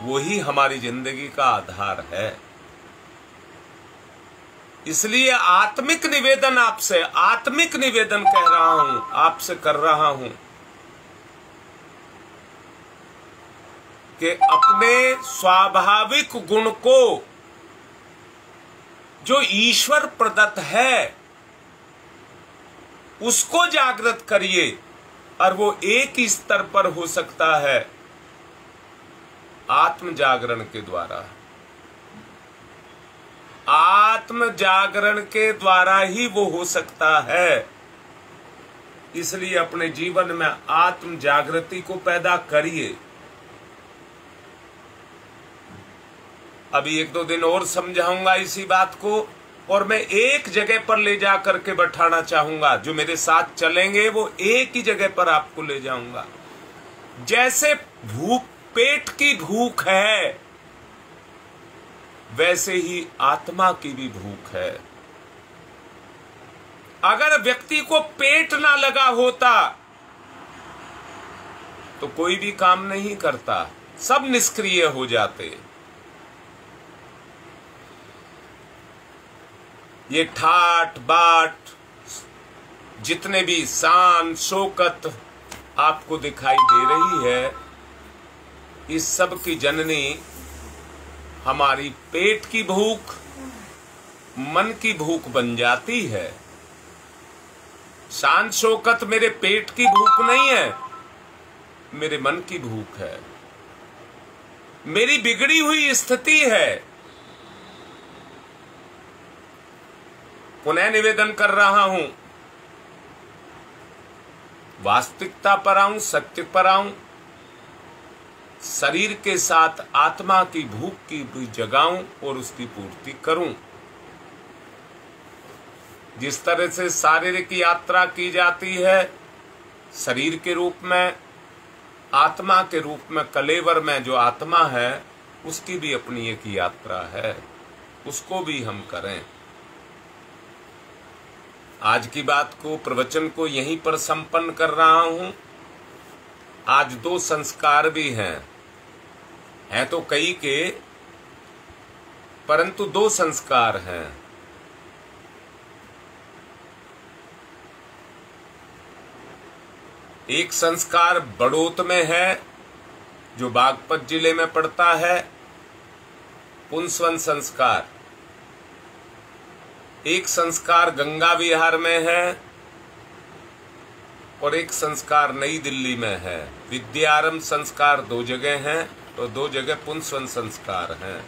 वही हमारी जिंदगी का आधार है। इसलिए आत्मिक निवेदन आपसे, आत्मिक निवेदन कह रहा हूं, आपसे कर रहा हूं कि अपने स्वाभाविक गुण को जो ईश्वर प्रदत्त है उसको जागृत करिए। और वो एक ही स्तर पर हो सकता है, आत्म जागरण के द्वारा। आत्म जागरण के द्वारा ही वो हो सकता है। इसलिए अपने जीवन में आत्म जागृति को पैदा करिए। अभी 1-2 दिन और समझाऊंगा इसी बात को, और मैं एक जगह पर ले जा करके बैठाना चाहूंगा। जो मेरे साथ चलेंगे वो एक ही जगह पर आपको ले जाऊंगा। जैसे भूख, पेट की भूख है, वैसे ही आत्मा की भी भूख है। अगर व्यक्ति को पेट ना लगा होता तो कोई भी काम नहीं करता, सब निष्क्रिय हो जाते। ये ठाट बाट, जितने भी शान शौकत आपको दिखाई दे रही है, इस सब की जननी हमारी पेट की भूख, मन की भूख बन जाती है। शान शौकत मेरे पेट की भूख नहीं है, मेरे मन की भूख है, मेरी बिगड़ी हुई स्थिति है। पुनः निवेदन कर रहा हूं, वास्तविकता पर आऊं, सत्य पर आऊं, शरीर के साथ आत्मा की भूख की भी जगाऊं और उसकी पूर्ति करूं। जिस तरह से शारीरिक यात्रा की जाती है शरीर के रूप में, आत्मा के रूप में, कलेवर में जो आत्मा है उसकी भी अपनी एक यात्रा है, उसको भी हम करें। आज की बात को, प्रवचन को यहीं पर संपन्न कर रहा हूं। आज 2 संस्कार भी हैं तो कई के, परंतु 2 संस्कार हैं। एक संस्कार बड़ौत में है, जो बागपत जिले में पड़ता है, पुंसवन संस्कार। एक संस्कार गंगा विहार में है और एक संस्कार नई दिल्ली में है। विद्यारंभ संस्कार 2 जगह हैं और 2 जगह पुंसवन संस्कार हैं।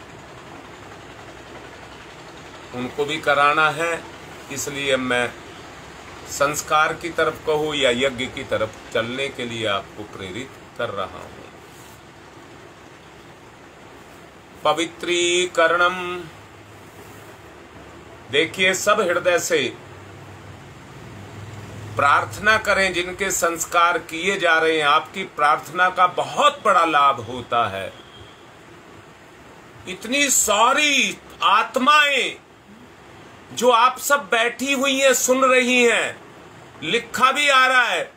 उनको भी कराना है, इसलिए मैं संस्कार की तरफ कहूं या यज्ञ की तरफ चलने के लिए आपको प्रेरित कर रहा हूं। पवित्रीकरणम, देखिए सब हृदय से प्रार्थना करें। जिनके संस्कार किए जा रहे हैं, आपकी प्रार्थना का बहुत बड़ा लाभ होता है। इतनी सारी आत्माएं जो आप सब बैठी हुई हैं, सुन रही हैं, लिखा भी आ रहा है,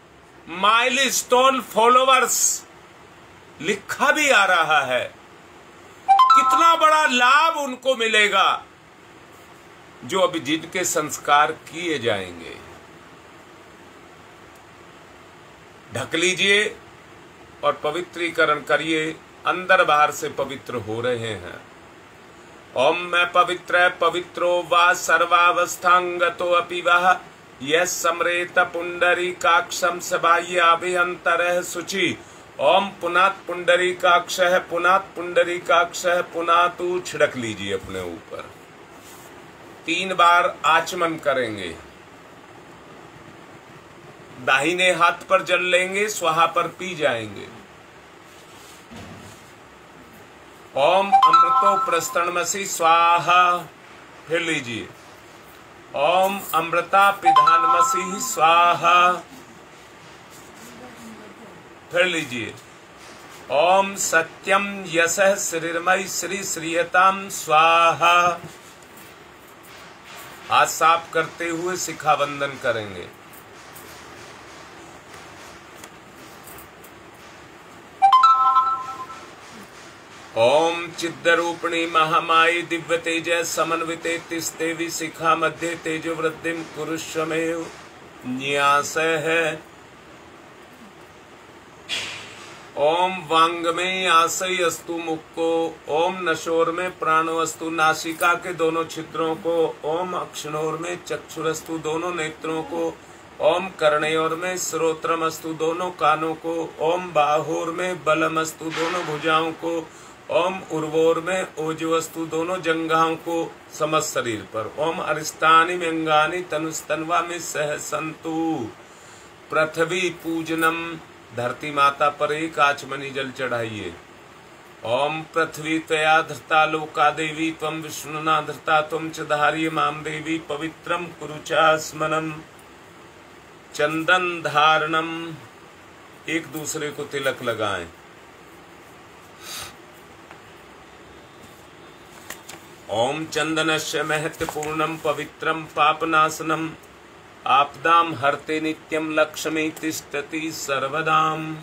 माइलस्टोन फॉलोवर्स लिखा भी आ रहा है। कितना बड़ा लाभ उनको मिलेगा जो अभी जिनके संस्कार किए जाएंगे। ढक लीजिए और पवित्रीकरण करिए, अंदर बाहर से पवित्र हो रहे हैं। ओम मैं पवित्र पवित्रो वा सर्वावस्थांगतो अपि वः यः समरेत पुंडरीकाक्षं सबाह्याभ्यन्तरः शुचि। ओम पुनात् पुंडरीकाक्षः पुनात् पुंडरीकाक्षः पुनातु। छिड़क लीजिए अपने ऊपर, 3 बार आचमन करेंगे। दाहिने हाथ पर जल लेंगे, स्वाहा पर पी जाएंगे। ओम अमृतो प्रस्तरणमसि स्वाहा। फिर लीजिए, ओम अमृता पिधानमसि स्वाहा। फिर लीजिए, ओम सत्यम यशः श्रीर्मयि श्री श्रीयताम स्वाहा। हाथ साफ करते हुए शिखावंदन करेंगे। ओम चिद्रूपिणी महामायी दिव्य तेज समन्विते तिस्तेवी शिखा मध्य तेजो वृद्धिम कुरुष्वमेव न्यास है। ओम वांग में आशय अस्तु मुख को, ओम नशोर में प्राणो अस्तु नासिका के दोनों छिद्रों को, ओम अक्षणोर में चक्षुरस्तु दोनों नेत्रों को, ओम कर्णयोर में श्रोत्रम अस्तु दोनों कानों को, ओम बाहोर में बलम अस्तु दोनों भुजाओं को, ओम उर्वोर में ओजवस्तु दोनों जंघाओं को समस्त शरीर पर, ओम अरिष्टानि व्यंगानि तनुस्तन्वा में सह संतु। पृथ्वी पूजनम, धरती माता पर एक आचमनी जल चढ़ाइए। ओम पृथ्वी त्वया धृता लोका देवी त्वं विष्णुना धृता त्वं च धार्य माम देवी पवित्रम कुरु चास्मनम। चंदन धारणम, एक दूसरे को तिलक लगाएं। ओम चंदनस्य महत्वपूर्णम पवित्रम पापनाशनम आपदाम हरते नित्यम लक्ष्मी तिष्ठति सर्वदाम।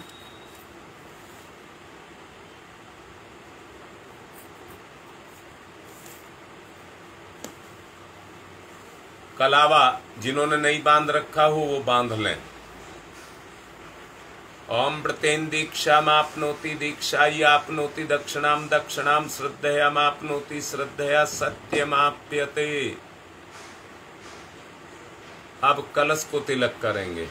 कलावा जिन्होंने नहीं बांध रखा हो वो बांध लें। ओम व्रतेन दीक्षामाप्नोति दीक्षायाप्नोति दक्षिणाम दक्षिणाम श्रद्धयामाप्नोति श्रद्धया सत्यमाप्यते। अब कलश को तिलक करेंगे।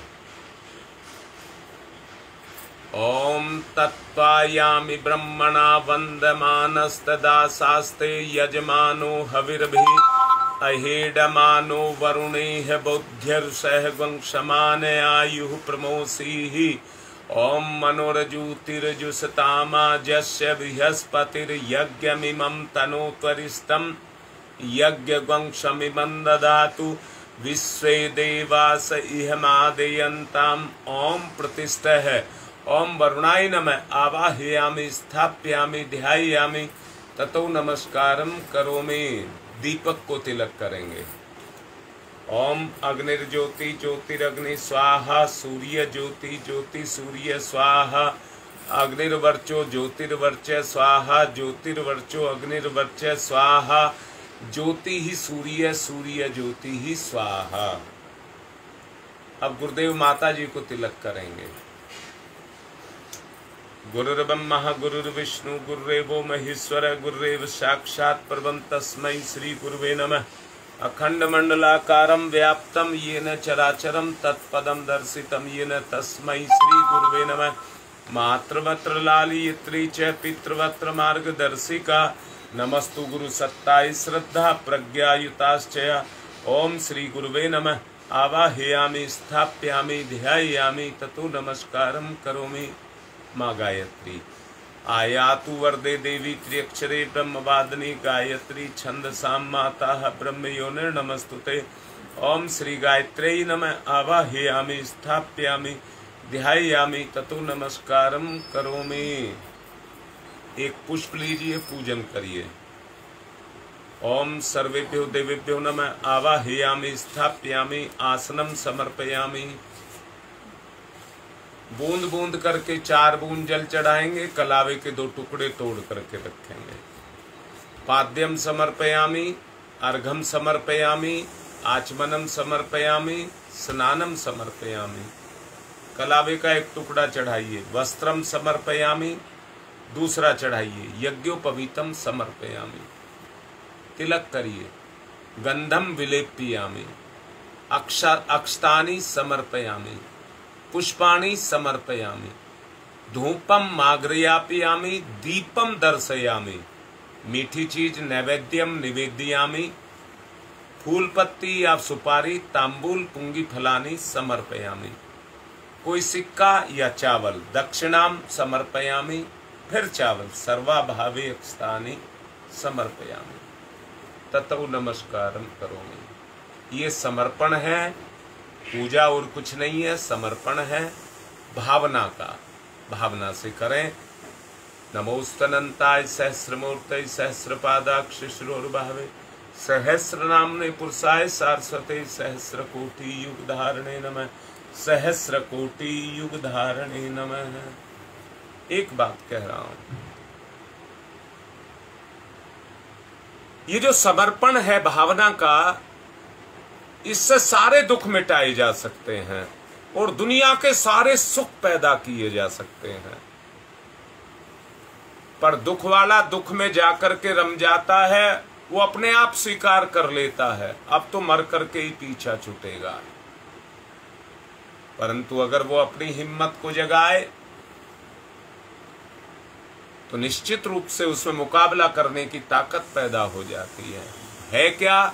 ओम तत्त्वायामि ब्रह्मणा वन्दमानस्तदा शास्ते यजमानो हविर्भिः अहेडमानो वरुणैः बोध्यर्षः वंशमान आयुः प्रमोषीः। ओम मनोरजुतिरजुषतामाजस्य बृहस्पतिर्यज्ञमिमं तनोत्वरिष्ठं यज्ञवंशमिमं ददातु विश्वे देवास इहमादयन्ताम्। ओम प्रतिष्ठः। ओम वरुणाय नमः। आवाहयामि स्थाप्यामि ध्यायामि ततो नमस्कारम करोमि। दीपक को तिलक करेंगे। ओम अग्निर्ज्योति ज्योतिरग्नि स्वाहा। सूर्य ज्योति ज्योति सूर्य स्वाहा। अग्निर्वर्चो ज्योतिर्वर्च स्वाहा। ज्योतिर्वर्चो अग्निर्वर्च स्वाहा। ज्योति ही सूर्य, सूर्य ज्योति ही स्वाहा। अब गुरुदेव माता जी को तिलक करेंगे। गुरुर्ब्रह्मा गुरुर्विष्णु गुरुरेवो महेश्वर गुरुरेव साक्षात् परब्रह्म तस्मै श्री गुरुवे नमः। अखंड मंडलाकारं व्याप्तं येन चराचरं तत्पदं दर्शितं येन तस्मै श्री गुरुवे नमः। मातृवत्र लालयित्री च पितृवत्र मार्गदर्शिका नमस्तु गुरु सत्ताय श्रद्धा प्रज्ञायुताश्च। ओम श्री गुरुवे नमः। आवाहयामि स्थाप्यामि ध्यायामि ततो नमस्कारं करोमि। माँ गायत्री आयातु वरदे देवी त्र्यक्षरे ब्रह्मवादिनी गायत्री छंदसां माता ब्रह्मयोनिर्नमस्तुते। ओम श्री गायत्र्यै नमः। आवाहयामि स्थाप्यामि ध्यायामि ततो नमस्कारं करोमि। एक पुष्प लीजिए, पूजन करिए। ओम सर्वेभ्यो देवेभ्यो नमः। आवाहयामि, स्थापयामि, आसनम समर्पयामि। बूंद बूंद करके 4 बूंद जल चढ़ाएंगे, कलावे के 2 टुकड़े तोड़ करके रखेंगे। पाद्यम समर्पयामि, अर्घम समर्पयामि, आचमनम समर्पयामि, स्नानम समर्पयामि। कलावे का 1 टुकड़ा चढ़ाइए। वस्त्रम समर्पयामि, दूसरा चढ़ाइए। यज्ञोपवीतम समर्पयामि, तिलक करिए। गंधम विलेप्यामि, अक्षतानि समर्पयामि, पुष्पाणि समर्पयामि, धूपम माग्रयापयामि, दीपम दर्शयामि। मीठी चीज नैवेद्यम निवेदयामि, फूल पत्ती या सुपारी, तांबूल, पुंगी फलानी समर्पयामि। कोई सिक्का या चावल, दक्षिणाम समर्पयामि, फिर चावल। सर्वाभावे अक्षतानि समर्पयामि, ततो नमस्कारम करोमि। ये समर्पण है, पूजा और कुछ नहीं है, समर्पण है भावना का। भावना से करें। नमोस्तनंताय सहस्रमूर्तये सहस्रपादाक्ष शिरोर्भावे सहस्रनाम्ने पुरुषाय सारस्वते सहस्रकोटि युग धारणे नमः। सहस्रकोटि युग धारणे नमः। एक बात कह रहा हूं, ये जो समर्पण है भावना का, इससे सारे दुख मिटाए जा सकते हैं और दुनिया के सारे सुख पैदा किए जा सकते हैं। पर दुख वाला दुख में जाकर के रम जाता है, वो अपने आप स्वीकार कर लेता है, अब तो मर करके ही पीछा छूटेगा। परंतु अगर वो अपनी हिम्मत को जगाए तो निश्चित रूप से उसमें मुकाबला करने की ताकत पैदा हो जाती है क्या?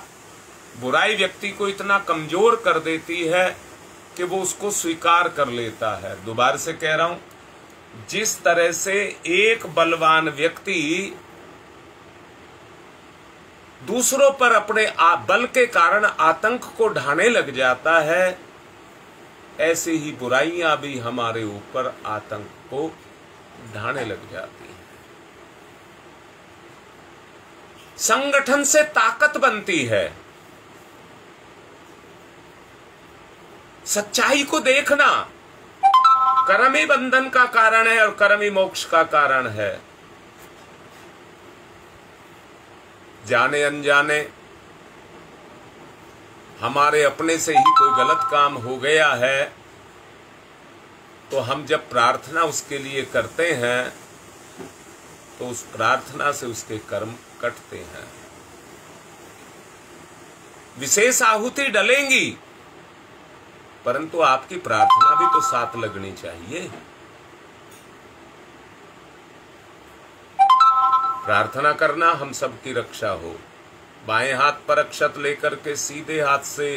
बुराई व्यक्ति को इतना कमजोर कर देती है कि वो उसको स्वीकार कर लेता है। दोबारा से कह रहा हूं, जिस तरह से एक बलवान व्यक्ति दूसरों पर अपने बल के कारण आतंक को ढाने लग जाता है, ऐसे ही बुराइयां भी हमारे ऊपर आतंक को ढाने लग जाती हैं। संगठन से ताकत बनती है। सच्चाई को देखना, कर्म ही बंधन का कारण है और कर्म ही मोक्ष का कारण है। जाने अनजाने हमारे अपने से ही कोई गलत काम हो गया है तो हम जब प्रार्थना उसके लिए करते हैं तो उस प्रार्थना से उसके कर्म कटते हैं। विशेष आहुति डलेंगी, परंतु आपकी प्रार्थना भी तो साथ लगनी चाहिए। प्रार्थना करना हम सबकी रक्षा हो। बाएं हाथ पर अक्षत लेकर के सीधे हाथ से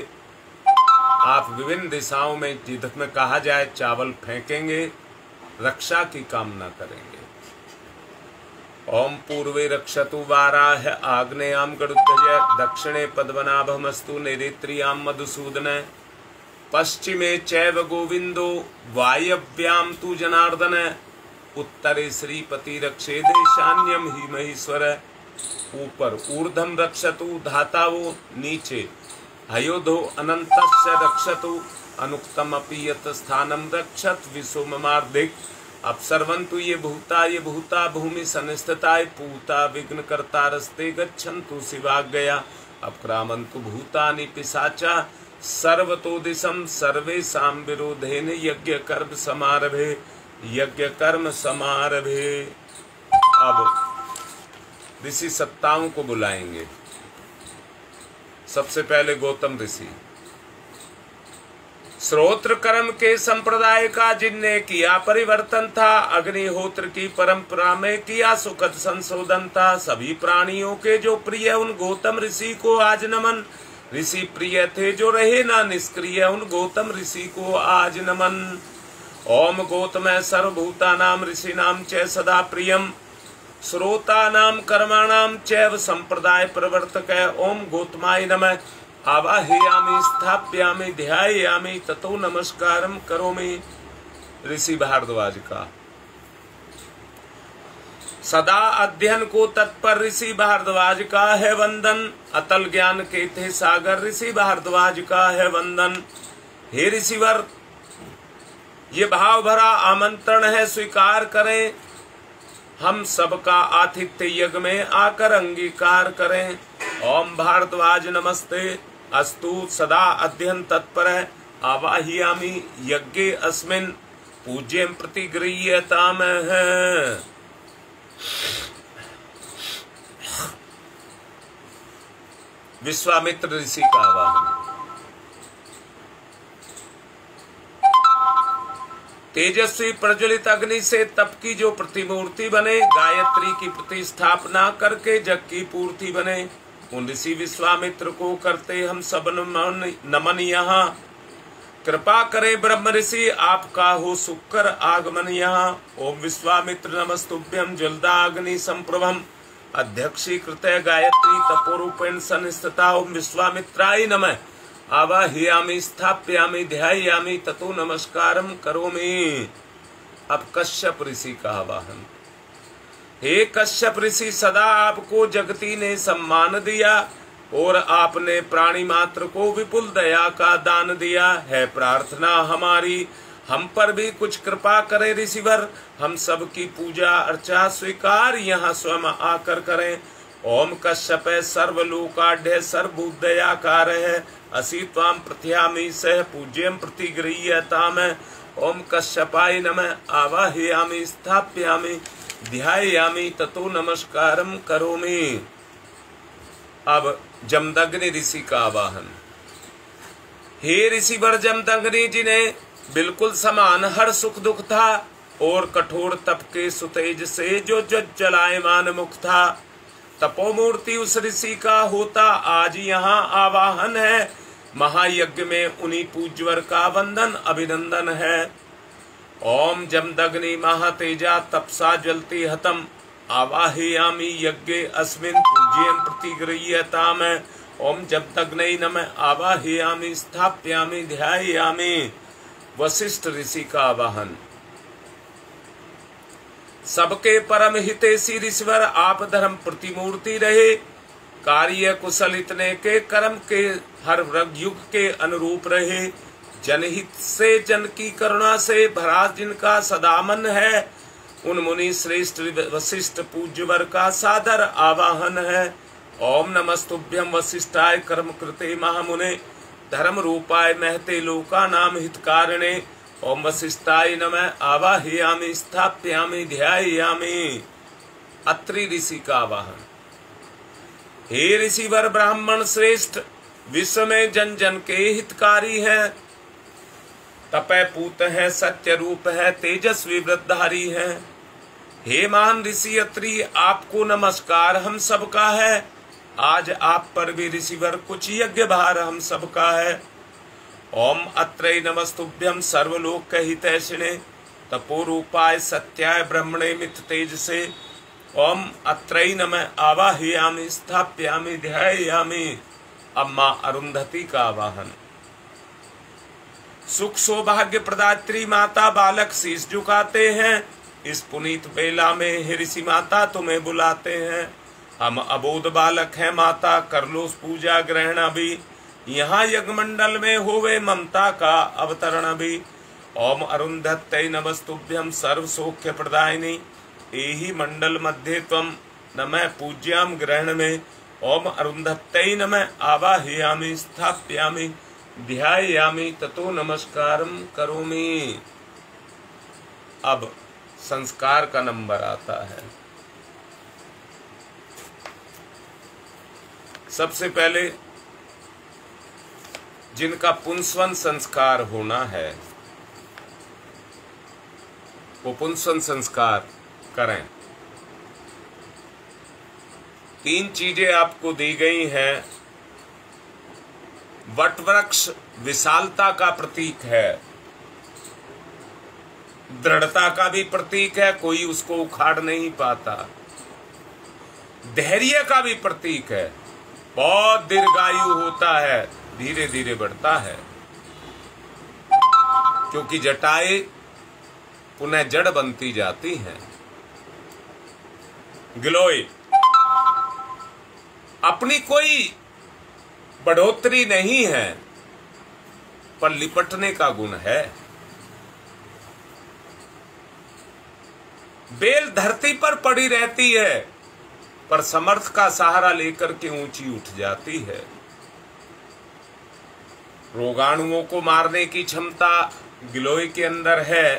आप विभिन्न दिशाओं में, जिधर कहा जाए चावल फेंकेंगे, रक्षा की कामना करेंगे। ओम पूर्वे रक्षतु वाराह आग्नेयाम गरुत्तज दक्षिणे पद्मनाभमस्तु नैऋत्याम मधुसूदन पश्चिमे चैव गोविंदो वायव्याम तु जनार्दन उत्तरे श्रीपति रक्षेद ईशान्यम ही महेश्वर। ऊपर ऊर्ध्वम रक्षतु धातावो, नीचे हयोधो अनंतस्य रक्षतु अनुक्तम अपि यत् स्थानम रक्षत विसोममार्धिक। अपसर्वन्तु ये भूता भूमि संस्थिताय पूता विघ्न कर्ता रस्ते गच्छन्तु शिवाज्ञया। अपक्रामन्तु भूतानि पिशाचा सर्वतो दिशम सर्वेषां विरोधेन यज्ञ कर्म समारभे यज्ञ कर्म समारभे। अब ऋषि सत्ताओं को बुलाएंगे। सबसे पहले गौतम ऋषि, श्रोत्र कर्म के संप्रदाय का जिनने किया परिवर्तन था, अग्निहोत्र की परंपरा में किया सुखद संशोधन था। सभी प्राणियों के जो प्रिय उन गौतम ऋषि को आज नमन। ऋषि प्रिय थे जो रहे ना निष्क्रिय, उन गौतम ऋषि को आज नमन। ओम गौतम सर्वभूतानाम ऋषिनाम च सदा प्रियम श्रोतानाम कर्माणाम चैव संप्रदाय प्रवर्तक। ओम गौतमाय नमः। आवाहयामि स्थापयामि ध्यायामि ततो नमस्कारम करोमि। ऋषि भारद्वाज का सदा अध्ययन को तत्पर ऋषि भारद्वाज का है वंदन। अतल ज्ञान के थे सागर ऋषि भारद्वाज का है वंदन। हे ऋषिवर, ये भाव भरा आमंत्रण है, स्वीकार करें। हम सबका आतिथ्य यज्ञ में आकर अंगीकार करें। ओम भारद्वाज नमस्ते अस्तु सदा अध्ययन तत्पर है। आवाहयामि यज्ञे अस्मिन् पूज्यं प्रतिगृह्यताम है। विश्वामित्र ऋषि का आवाहन। तेजस्वी प्रज्वलित अग्नि से तप की जो प्रतिमूर्ति बने, गायत्री की प्रतिस्थापना करके जग की पूर्ति बने, उन ऋषि विश्वामित्र को करते हम सब नमन। यहाँ कृपा करे ब्रह्म ऋषि, आपका हो सुकर आगमन यहाँ। ओम विश्वामित्र नमस्तुभ्यं ज्वलदाग्नि संप्रभम अध्यक्षीकृत गायत्री तपोरूपेण संस्थिता। ओम विश्वामित्राय नमः आवाहयामि स्थापयामि ध्यायामि ततो नमस्कारम करोमि। अब कश्यप ऋषि का आवाहन। हे कश्यप ऋषि, सदा आपको जगती ने सम्मान दिया और आपने प्राणी मात्र को विपुल दया का दान दिया है। प्रार्थना हमारी, हम पर भी कुछ कृपा करें ऋषिवर। हम सब की पूजा अर्चा स्वीकार यहाँ स्वयं आकर करें। ओम कश्यप सर्वलोकाढ्य सर्वभूत दयाकार है। असि त्वां प्रथयामि सह पूज्यं प्रतिगृह्यताम। ओम कश्यपाय नमः आवाहयामि स्थापयामि ध्यायामि ततो नमस्कारम करोमि। अब जमदग्नि ऋषि का आवाहन। हे ऋषिवर जमदग्नि, जिन्हें बिल्कुल समान हर सुख दुख था और कठोर तप के सुतेज से जो जलायमान मुख था, तपोमूर्ति उस ऋषि का होता आज यहाँ आवाहन है। महायज्ञ में उन्हीं पूज्यवर का वंदन अभिनंदन है। ओम जमदग्नि महातेजा तपसा ज्वलति हतम आवाहयामि यज्ञे अस्मिन् पूज्यं प्रतिगृह्यताम। ओम जमदग्नै नमः आवाहयामि स्थापयामि ध्यायामि। वशिष्ठ ऋषि का आवाहन। सबके परम हितैषी ऋषिवर, आप धर्म प्रतिमूर्ति रहे। कार्य कुशल इतने के कर्म के हर युग के अनुरूप रहे। जनहित से जन की करुणा से भरा जिनका सदा मन है, उन मुनि श्रेष्ठ वशिष्ठ पूज्यवर का सादर आवाहन है। ओम नमस्तुभ्यं वशिष्ठाय कर्म कृते महामुने धर्म रूपाय महते लोका नाम हितकारिणे। ओम वशिष्ठाय नमः आवाहयामि स्थापयामि ध्यायामि। अत्रि ऋषि का आवाहन। हे ऋषिवर ब्राह्मण श्रेष्ठ, विश्व में जन जन के हितकारी हैं। तपय पूत है, सत्य रूप है, तेजस्वी वृद्धधारी है। हे महान ऋषि अत्रि, आपको नमस्कार हम सबका है। आज आप पर भी ऋषिवर कुछ यज्ञ भार हम सबका है। ओम अत्रै नमस्तुभ्यं सर्वलोक हितैषिणे तपोरूपाय सत्याय ब्रह्मणे मिथ तेज से। ओम अत्रै नमः आवाहयामि स्थापयामि ध्यायामि। अम्मा अरुंधति का आवाहन। सुख सौभाग्य प्रदात्री माता बालक शीश झुकाते हैं। इस पुनीत बेला में हे ऋषि माता तुम्हें बुलाते हैं। हम अबोध बालक हैं माता, कर लो पूजा ग्रहण अभी। यहाँ यज्ञ मंडल में होवे ममता का अवतरण भी। ओम अरुंधत्यै नमस्तुभ्यं सर्व सौख्य प्रदायिनी। एहि मंडल मध्ये त्वं नमः पूज्याम ग्रहण में। ओम अरुंधत्यै नमः आवाहयामि स्थापयामि ध्यायामि ततो नमस्कारम करोमि। अब संस्कार का नंबर आता है। सबसे पहले जिनका पुंसवन संस्कार होना है वो पुंसवन संस्कार करें। 3 चीजें आपको दी गई हैं। वटवृक्ष विशालता का प्रतीक है, दृढ़ता का भी प्रतीक है, कोई उसको उखाड़ नहीं पाता। धैर्य का भी प्रतीक है, बहुत दीर्घायु होता है, धीरे धीरे बढ़ता है, क्योंकि जटाएं पुनः जड़ बनती जाती हैं। गिलोय अपनी कोई बढ़ोतरी नहीं है, पर लिपटने का गुण है। बेल धरती पर पड़ी रहती है, पर समर्थ का सहारा लेकर के ऊंची उठ जाती है। रोगाणुओं को मारने की क्षमता गिलोय के अंदर है,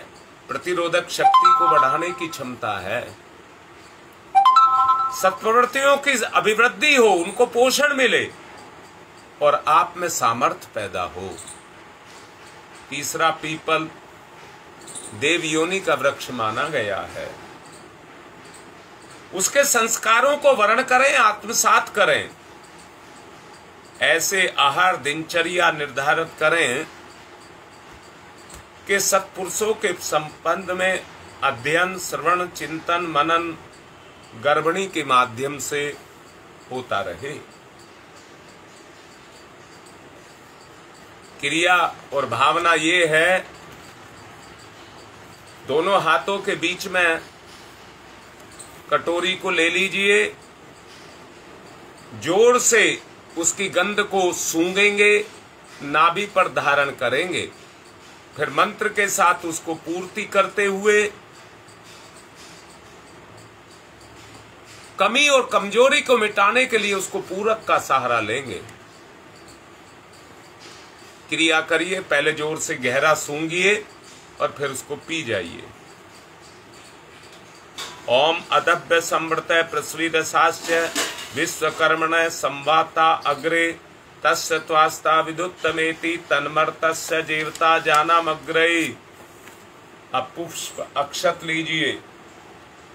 प्रतिरोधक शक्ति को बढ़ाने की क्षमता है। सत्प्रवृत्तियों की अभिवृद्धि हो, उनको पोषण मिले और आप में सामर्थ्य पैदा हो। तीसरा पीपल देव योनि का वृक्ष माना गया है। उसके संस्कारों को वर्ण करें, आत्मसात करें। ऐसे आहार दिनचर्या निर्धारित करें कि सत्पुरुषों के संबंध में अध्ययन, श्रवण, चिंतन, मनन गर्भिणी के माध्यम से होता रहे। क्रिया और भावना ये है, दोनों हाथों के बीच में कटोरी को ले लीजिए, जोर से उसकी गंध को सूंघेंगे, नाभि पर धारण करेंगे, फिर मंत्र के साथ उसको पूर्ति करते हुए कमी और कमजोरी को मिटाने के लिए उसको पूरक का सहारा लेंगे। क्रिया करिए, पहले जोर से गहरा सूंघिए और फिर उसको पी जाइए। ओम अदभ्य संवृतय प्रस्वीरसाश्च विश्वकर्मण संवाता अग्रे तस्य त्वास्ता विदुत्तमेति तन्मर्तस्य जीवता जानामग्रही। अब पुष्प अक्षत लीजिए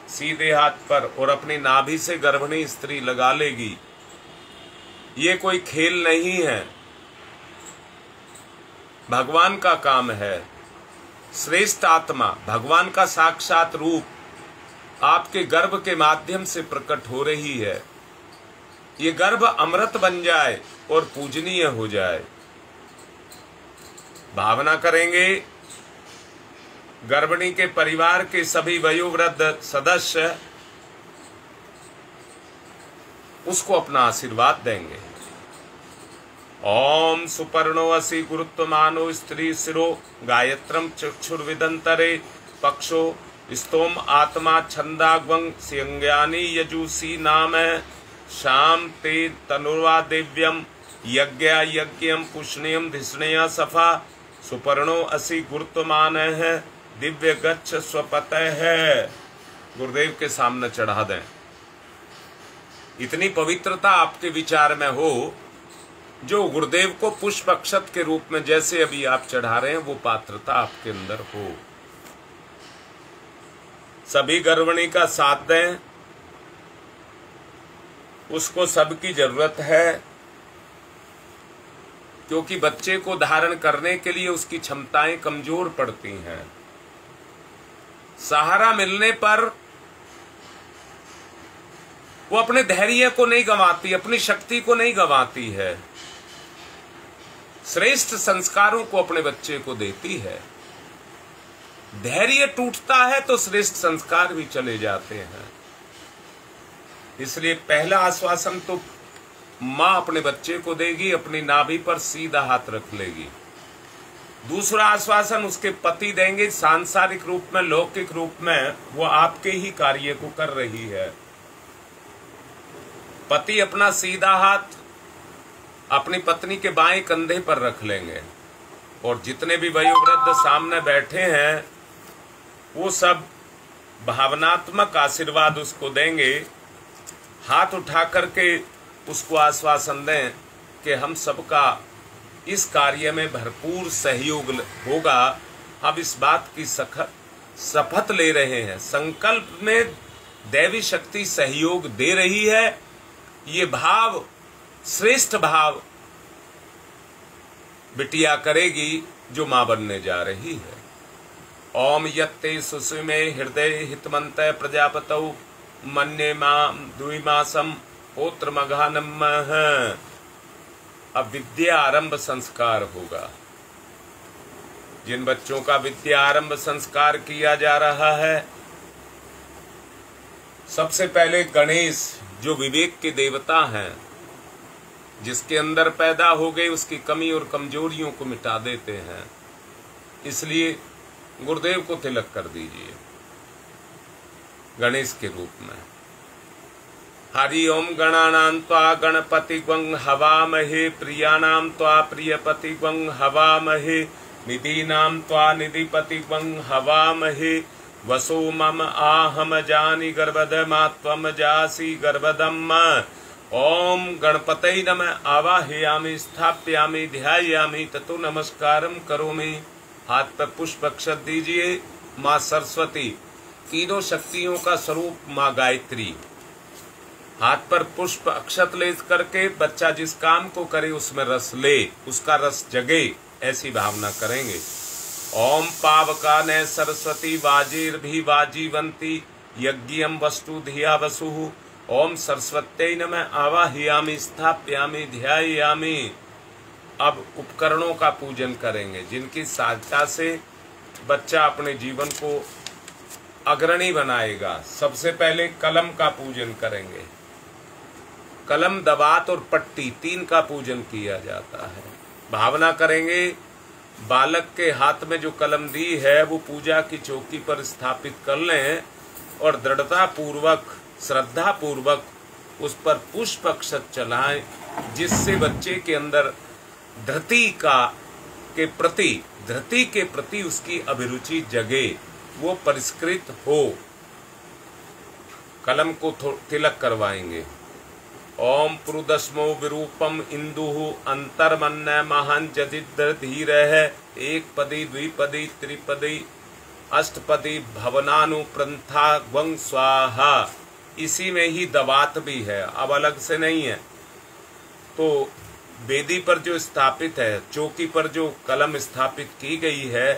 सीधे हाथ पर और अपनी नाभि से गर्भिणी स्त्री लगा लेगी। ये कोई खेल नहीं है, भगवान का काम है। श्रेष्ठ आत्मा, भगवान का साक्षात रूप आपके गर्भ के माध्यम से प्रकट हो रही है। ये गर्भ अमृत बन जाए और पूजनीय हो जाए। भावना करेंगे गर्भिणी के परिवार के सभी वयोवृद्ध सदस्य उसको अपना आशीर्वाद देंगे। ओम सुपर्णो असि गुरुत्वमानो स्त्री शिरो गायत्रम चक्षुर्विदंतरे पक्षो स्तोम आत्मा छंदाग्वं सिंज्ञानी यजूसी नाम शाम ते तनुर्वा दिव्यम यज्ञ यज्ञम पुष्णियम धिष्णया सफा सुपर्णो असि गुरुत्वमान है दिव्य गच्छ स्वपतः है। गुरुदेव के सामने चढ़ा दें। इतनी पवित्रता आपके विचार में हो जो गुरुदेव को पुष्प अक्षत के रूप में जैसे अभी आप चढ़ा रहे हैं वो पात्रता आपके अंदर हो। सभी गर्भिणी का साथ दें, उसको सबकी जरूरत है, क्योंकि बच्चे को धारण करने के लिए उसकी क्षमताएं कमजोर पड़ती हैं। सहारा मिलने पर वो अपने धैर्य को नहीं गंवाती, अपनी शक्ति को नहीं गंवाती है, श्रेष्ठ संस्कारों को अपने बच्चे को देती है। धैर्य टूटता है तो श्रेष्ठ संस्कार भी चले जाते हैं। इसलिए पहला आश्वासन तो मां अपने बच्चे को देगी, अपनी नाभि पर सीधा हाथ रख लेगी। दूसरा आश्वासन उसके पति देंगे, सांसारिक रूप में, लौकिक रूप में वो आपके ही कार्य को कर रही है। पति अपना सीधा हाथ अपनी पत्नी के बाएं कंधे पर रख लेंगे और जितने भी वयोवृद्ध सामने बैठे हैं वो सब भावनात्मक आशीर्वाद उसको देंगे। हाथ उठा करके उसको आश्वासन दें कि हम सबका इस कार्य में भरपूर सहयोग होगा। हम इस बात की शपथ ले रहे हैं, संकल्प में दैवी शक्ति सहयोग दे रही है। ये भाव, श्रेष्ठ भाव बिटिया करेगी जो मां बनने जा रही है। ओम यत्ते सुषुमे हृदय हितमंत प्रजापतौ मन्ये माम द्विमासम पोत्र मघानम। अब विद्या आरंभ संस्कार होगा। जिन बच्चों का विद्या आरंभ संस्कार किया जा रहा है सबसे पहले गणेश जो विवेक के देवता हैं, जिसके अंदर पैदा हो गई उसकी कमी और कमजोरियों को मिटा देते हैं, इसलिए गुरुदेव को तिलक कर दीजिए गणेश के रूप में। हरि ओम गणानां त्वा गणपति ग्वं हवामहे, प्रियाणां त्वा प्रियपति ग्वं हवामहे, निधीनां त्वा निधिपति ग्वं हवामहे, वसो मम आहम जानि गर्भधमा त्वम जासि गर्भधम। ओम गणपतये नमः आवाहयामि, स्थापयामि, ध्यायामि, ततो नमस्कारम करोमि। हाथ पर पुष्प अक्षत दीजिए। माँ सरस्वती, तीनों शक्तियों का स्वरूप माँ गायत्री। हाथ पर पुष्प अक्षत ले करके बच्चा जिस काम को करे उसमें रस ले, उसका रस जगे, ऐसी भावना करेंगे। ओम पावकाने सरस्वती वाजिर्भि वाजीवंती, यज्ञम वस्तु धिया वसुः। ओम सरस्वत्यै नमः आवाहयामि, स्थापयामि, ध्यायामि। अब उपकरणों का पूजन करेंगे जिनकी सहायता से बच्चा अपने जीवन को अग्रणी बनाएगा। सबसे पहले कलम का पूजन करेंगे। कलम, दवात और पट्टी, तीन का पूजन किया जाता है। भावना करेंगे बालक के हाथ में जो कलम दी है वो पूजा की चौकी पर स्थापित कर लें और दृढ़ता पूर्वक, श्रद्धा पूर्वक उस पर पुष्प अक्षत चलाएं, जिससे बच्चे के अंदर धरती के प्रति उसकी अभिरुचि जगे, वो परिष्कृत हो। कलम को तिलक करवाएंगे। ओम पुरुदस्मो विरूपम इंदुः अंतर्मन्य महान जदिद्र धीर है, एक पदी द्विपदी त्रिपदी अष्टपदी भवनानुप्रंथा ग्वं स्वाहा। इसी में ही दवात भी है, अब अलग से नहीं है। तो वेदी पर जो स्थापित है, चौकी पर जो कलम स्थापित की गई है,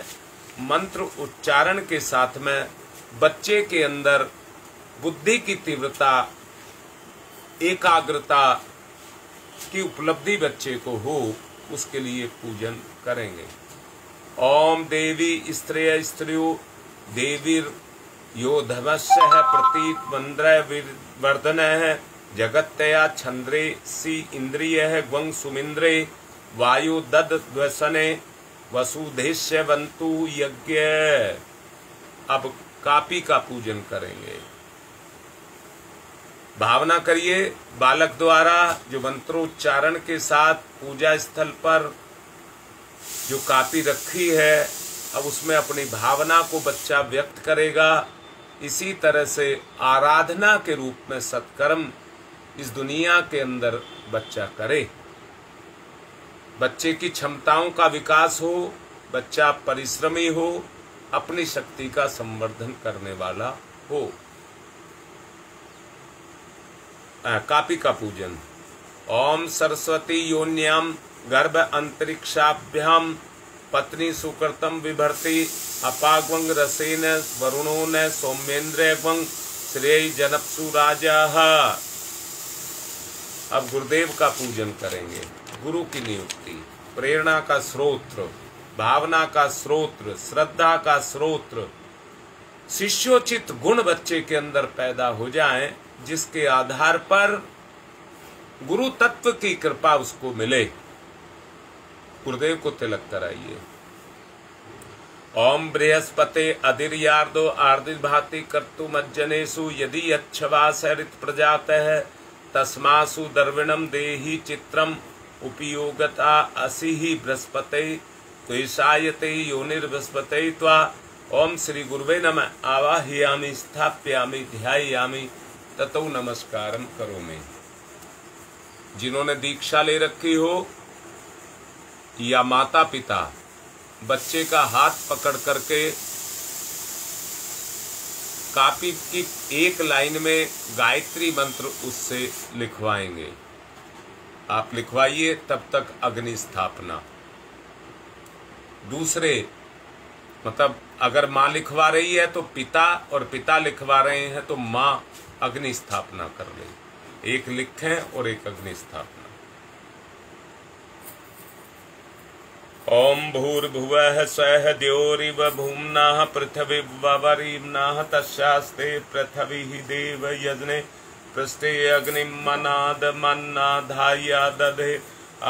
मंत्र उच्चारण के साथ में बच्चे के अंदर बुद्धि की तीव्रता, एकाग्रता की उपलब्धि बच्चे को हो, उसके लिए पूजन करेंगे। ओम देवी स्त्रिय स्त्रियो देवीर यो धमस्य प्रतीत मंद्र वर्धन है, जगत्तया छंद्रे सी इंद्रिय है ग्वं सुमिंद्रे, वायु दद द्वसने वसुधेश्य बंतु यज्ञ। अब कापी का पूजन करेंगे। भावना करिए बालक द्वारा जो मंत्रोच्चारण के साथ पूजा स्थल पर जो कापी रखी है, अब उसमें अपनी भावना को बच्चा व्यक्त करेगा। इसी तरह से आराधना के रूप में सत्कर्म इस दुनिया के अंदर बच्चा करे। बच्चे की क्षमताओं का विकास हो, बच्चा परिश्रमी हो, अपनी शक्ति का संवर्धन करने वाला हो। कापी का पूजन। ओम सरस्वती योन्याम गर्भ अंतरिक्षाभ्याम पत्नी सुकृतम विभर्ति, अपाग्वंग रसेन वरुणो न सौम्येन्द्र ग्वंग श्रेय जनपसु राजा। अब गुरुदेव का पूजन करेंगे। गुरु की नियुक्ति, प्रेरणा का स्रोत्र, भावना का स्रोत्र, श्रद्धा का स्रोत्र, शिष्योचित गुण बच्चे के अंदर पैदा हो जाएं, जिसके आधार पर गुरु तत्व की कृपा उसको मिले। गुरुदेव को तिलक कराइए। ओम बृहस्पते अधिर्यार्दो आर्दिल भाति कर्तुमज्जनेषु, यदि अच्छवास ऋत प्रजातः तस्मासु दर्विणम देहि चित्रम, उपयोगता असिहि बृहस्पते त्वेषायते योनिर्बृहस्पते त्वा। ओम श्री गुरुवे नमः आवाहयामि, स्थापयामि, ध्यायामि, ततो नमस्कारम करोमि। जिन्होंने दीक्षा ले रखी हो या माता पिता बच्चे का हाथ पकड़ करके कापी की एक लाइन में गायत्री मंत्र उससे लिखवाएंगे। आप लिखवाइए, तब तक अग्नि स्थापना। दूसरे मतलब अगर माँ लिखवा रही है तो पिता, और पिता लिखवा रहे हैं तो माँ अग्नि स्थापना कर ले। एक लिखें और एक अग्नि स्थापना। ओम भूर्भुवः स्वः द्यौरिव भूम्नाः पृथिवीवरीम्नाः तस्यास्ते पृथिवीः देव यज्ञे पृष्ठे अग्निं मन्नाधाय दधे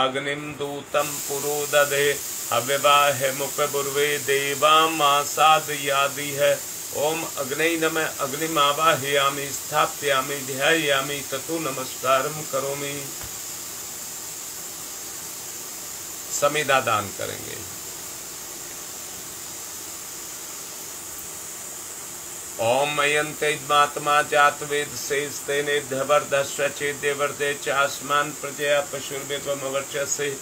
अग्निं दूतं पुरो दधे अव्यवाह मुखबुर्वे देवामासादयादि है। ओम अग्नि नमः अग्निमावाहयामि स्थापयामि ध्यायामि ततो नमस्कारं करोमि। समिधा दान करेंगे। ओम मयंत्मा जात वेद शेषतेने धवर्धस्व चेद्यवर्धे चास्मान प्रजया पशुर्वेगमवर्चसे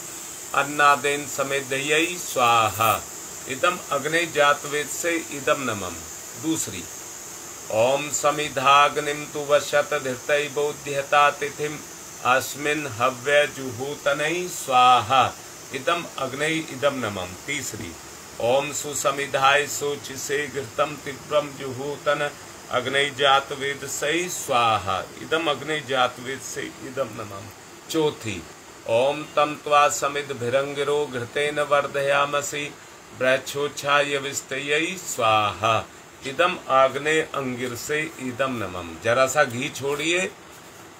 अन्नादेन समेदयी स्वाहा। इदम अग्नि जात वेद से इदम नमम। दूसरी ओम समिधाग्निम तु वशत धृतै बोध्यता तिथिम अस्मिन् हव्य जुहूतनै स्वाहा। इदम अग्नि इदम नमम। तीसरी ओम सुसमिधाय सोचिसे घृतम तीव्रम जुहूतन अग्नि जात वेद से स्वाहा। इदम अग्नि जात वेद से इदम नमम। चौथी ओम तम त्वा समिध भिरंगिरो घृतेन वर्धयामसि ब्रच्छोच्छाय विस्तयै स्वाहा। इदम आग्ने अंगिर से इदम नमम। जरा सा घी छोड़िए,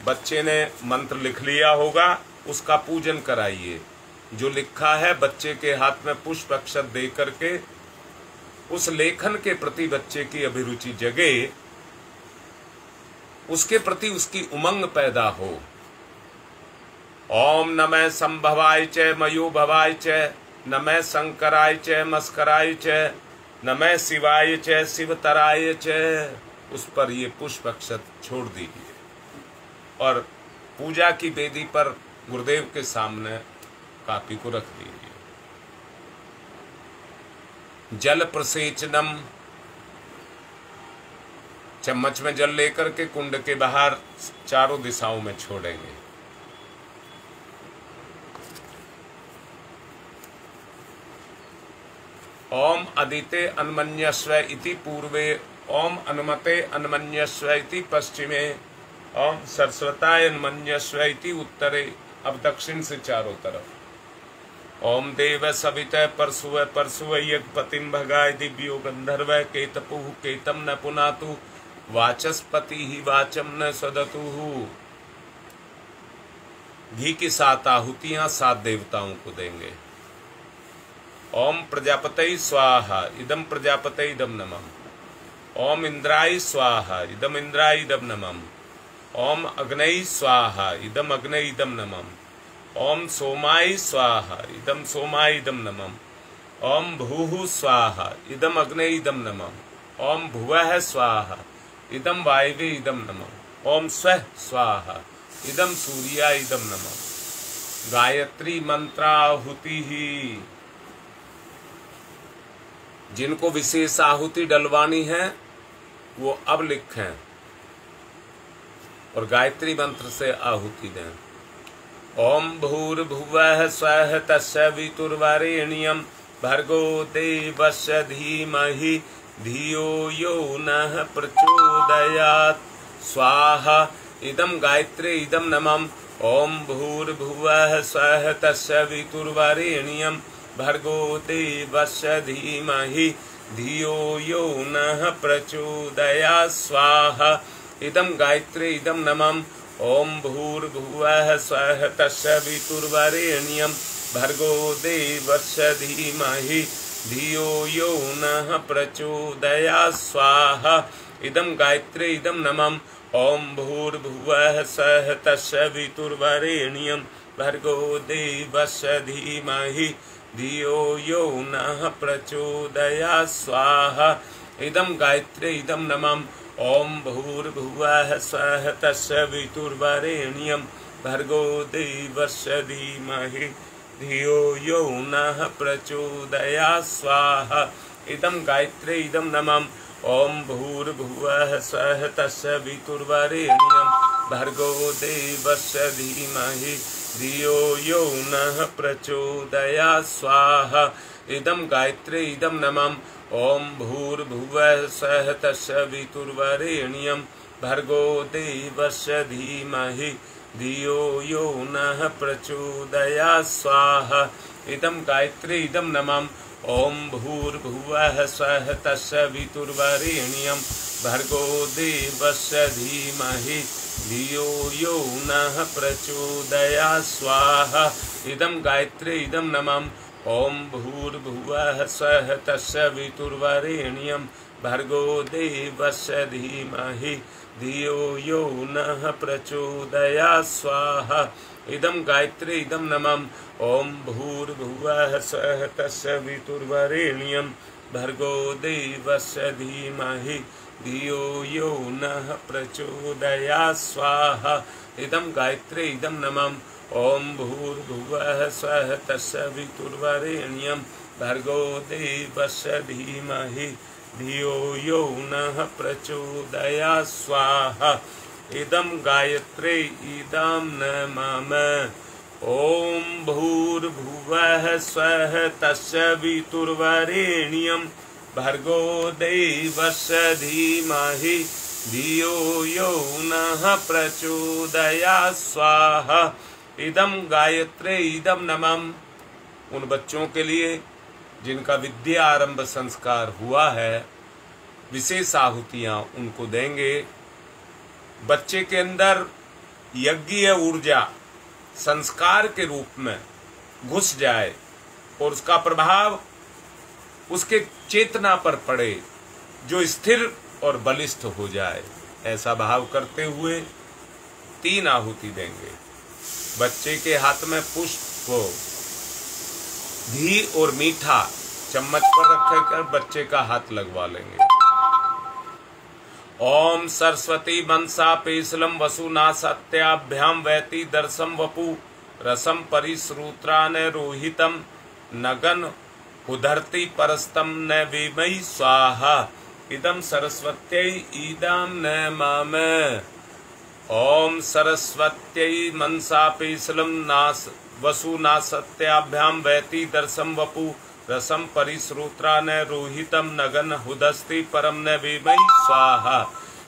बच्चे ने मंत्र लिख लिया होगा, उसका पूजन कराइए। जो लिखा है बच्चे के हाथ में पुष्प अक्षत दे करके उस लेखन के प्रति बच्चे की अभिरुचि जगे, उसके प्रति उसकी उमंग पैदा हो। ओम नमः संभवाय च मयो भवाय च नमः शंकराय च मस्कराय च नमः शिवाय च शिवतराय च। उस पर ये पुष्प अक्षत छोड़ दीजिए और पूजा की वेदी पर गुरुदेव के सामने कापी को रख दीजिए। जल प्रसेचनम, चम्मच में जल लेकर के कुंड के बाहर चारों दिशाओं में छोड़ेंगे। ओम अदिते अन्मन्यस्व इति पूर्वे ओम अनुमते अन्मन्यस्व इति पश्चिमे ओम सरस्वताय अन्मन्यस्व इति उत्तरे। अब दक्षिण से चारों तरफ। ओम देव सवितः परशुव परशुव यज्ञपतिं भगाय दिव्यो गंधर्व केतपुः केतम न पुनातु वाचस्पति ही वाचम न सदतुः। घी की 7 आहुतियां 7 देवताओं को देंगे। ओम प्रजापतये स्वाहा। इदम प्रजापतये इदम नमः। ओम इंद्राय स्वाहा। इदम इंद्राय इदम नमः। ओम अग्नये स्वाहा। इदम अग्नये इदम नमः। ओम सोमाय स्वाहा। इदम सोमाय इदम नमः। ओम भूः स्वाहा। इदम अग्नये इदम नमः। ओम भुवः स्वाहा। इदम वायवे इदम नमः। ओम स्वः स्वाहा। इदम सूर्याय इदम नमः। गायत्री मंत्राहुति ही। जिनको विशेष आहुति डलवानी है वो अब लिखें और गायत्री मंत्र से आहुति दें। ओम भूर्भुवः स्वः तस्य वितुर्वरेण्यं भर्गो देवस्य धीमहि धियो यो नः प्रचोदयात् स्वाहा। इदम गायत्री इदम नमः। ओम भूर्भुवः स्वः तस्य वितुर्वरेण्यं भर्गो देवस्य धीमहि धियो यो नः प्रचोदयात् स्वाहा। इदम गायत्री इदम नमः। ओम भूर्भुवः स्वः तस्य वितुर्वरेण्यं भर्गो देवस्य धीमहि धियो यो नः प्रचोदयात् स्वाहा। इदम गायत्री इदम नमः। ओम भूर्भुवः स्वः तस्य वितुर्वरेण्यं भर्गो देवस्य धीमहि धियो यो नः प्रचोदयात् स्वाहा। इदम गायत्री इदम नमः। ओम भूर्भुवः स्वः तस्य वितुर्वरेण्यं भर्गो देवस्य धीमहि धियो यो नः प्रचोदयात् स्वाहा। इदम गायत्री इदम नमः। ओम भूर्भुवः स्वः तस्य वितुर्वरेण्यं भर्गो देवस्य धीमहि धियो यो नः प्रचोदयात् स्वाहा। इदम गायत्री इदम नमः। ओम भूर्भुवः स्वः तस्य वितुर्वरेण्यं भर्गो देवस्य धीमहि धियो यो नः प्रचोदयात् स्वाहा। इदं गायत्री इदं नमः। ओम भूर्भुवः स्वः तत्सवितुर्वरेण्यं भर्गो देवस्य धीमहि धियो यो नः प्रचोदयात् स्वाहा। इदं गायत्री इदं नमः। ओम भूर्भुवः स्वः तत्सवितुर्वरेण्यं भर्गो देवस्य धीमहि धियो यो नः प्रचोदयात् स्वाहा। इदं गायत्री इदं नमः। ओम भूर्भुवः स्वः तत्सवितुर्वरेण्यं भर्गो देवस्य धीमहि धियो यो नः प्रचोदयात् स्वाहा। इदं गायत्री इदं नमः। ओम भूर्भुवः स्वः तत्सवितुर्वरेण्यं भर्गो देवस्य धीमहि धियो यो नः प्रचोदयात् स्वाहा। इदं गायत्री इदं नमः। ओम भूर्भुवः स्वः तत्सवितुर्वरेण्यं भर्गो देवस्य धीमहि धियो यो नः प्रचोदयात् स्वाहा। इदं गायत्री इदं नमः। उन बच्चों के लिए जिनका विद्या आरंभ संस्कार हुआ है, विशेष आहुतियां उनको देंगे। बच्चे के अंदर यज्ञीय ऊर्जा संस्कार के रूप में घुस जाए और उसका प्रभाव उसके चेतना पर पड़े, जो स्थिर और बलिष्ठ हो जाए, ऐसा भाव करते हुए 3 आहुति देंगे। बच्चे के हाथ में पुष्प को घी और मीठा चम्मच पर रखकर बच्चे का हाथ लगवा लेंगे। ओम सरस्वती मनसा पेशलम वसुना सत्याभ्याम वैति दर्शम वपु रसम परिश्रुत्रान रोहितम नगन उधरती परस्तम न वेमयी स्वाहा। इदं सरस्वत्यै इदं नमामि। ओम सरस्वत्यै मनसा पेशलम नास वसुना सत्याभ्यां वैति दर्शम वपु रसम परिश्रुत्रा न रोहितम नगन हुदस्ति परम न वेमयी स्वाहा।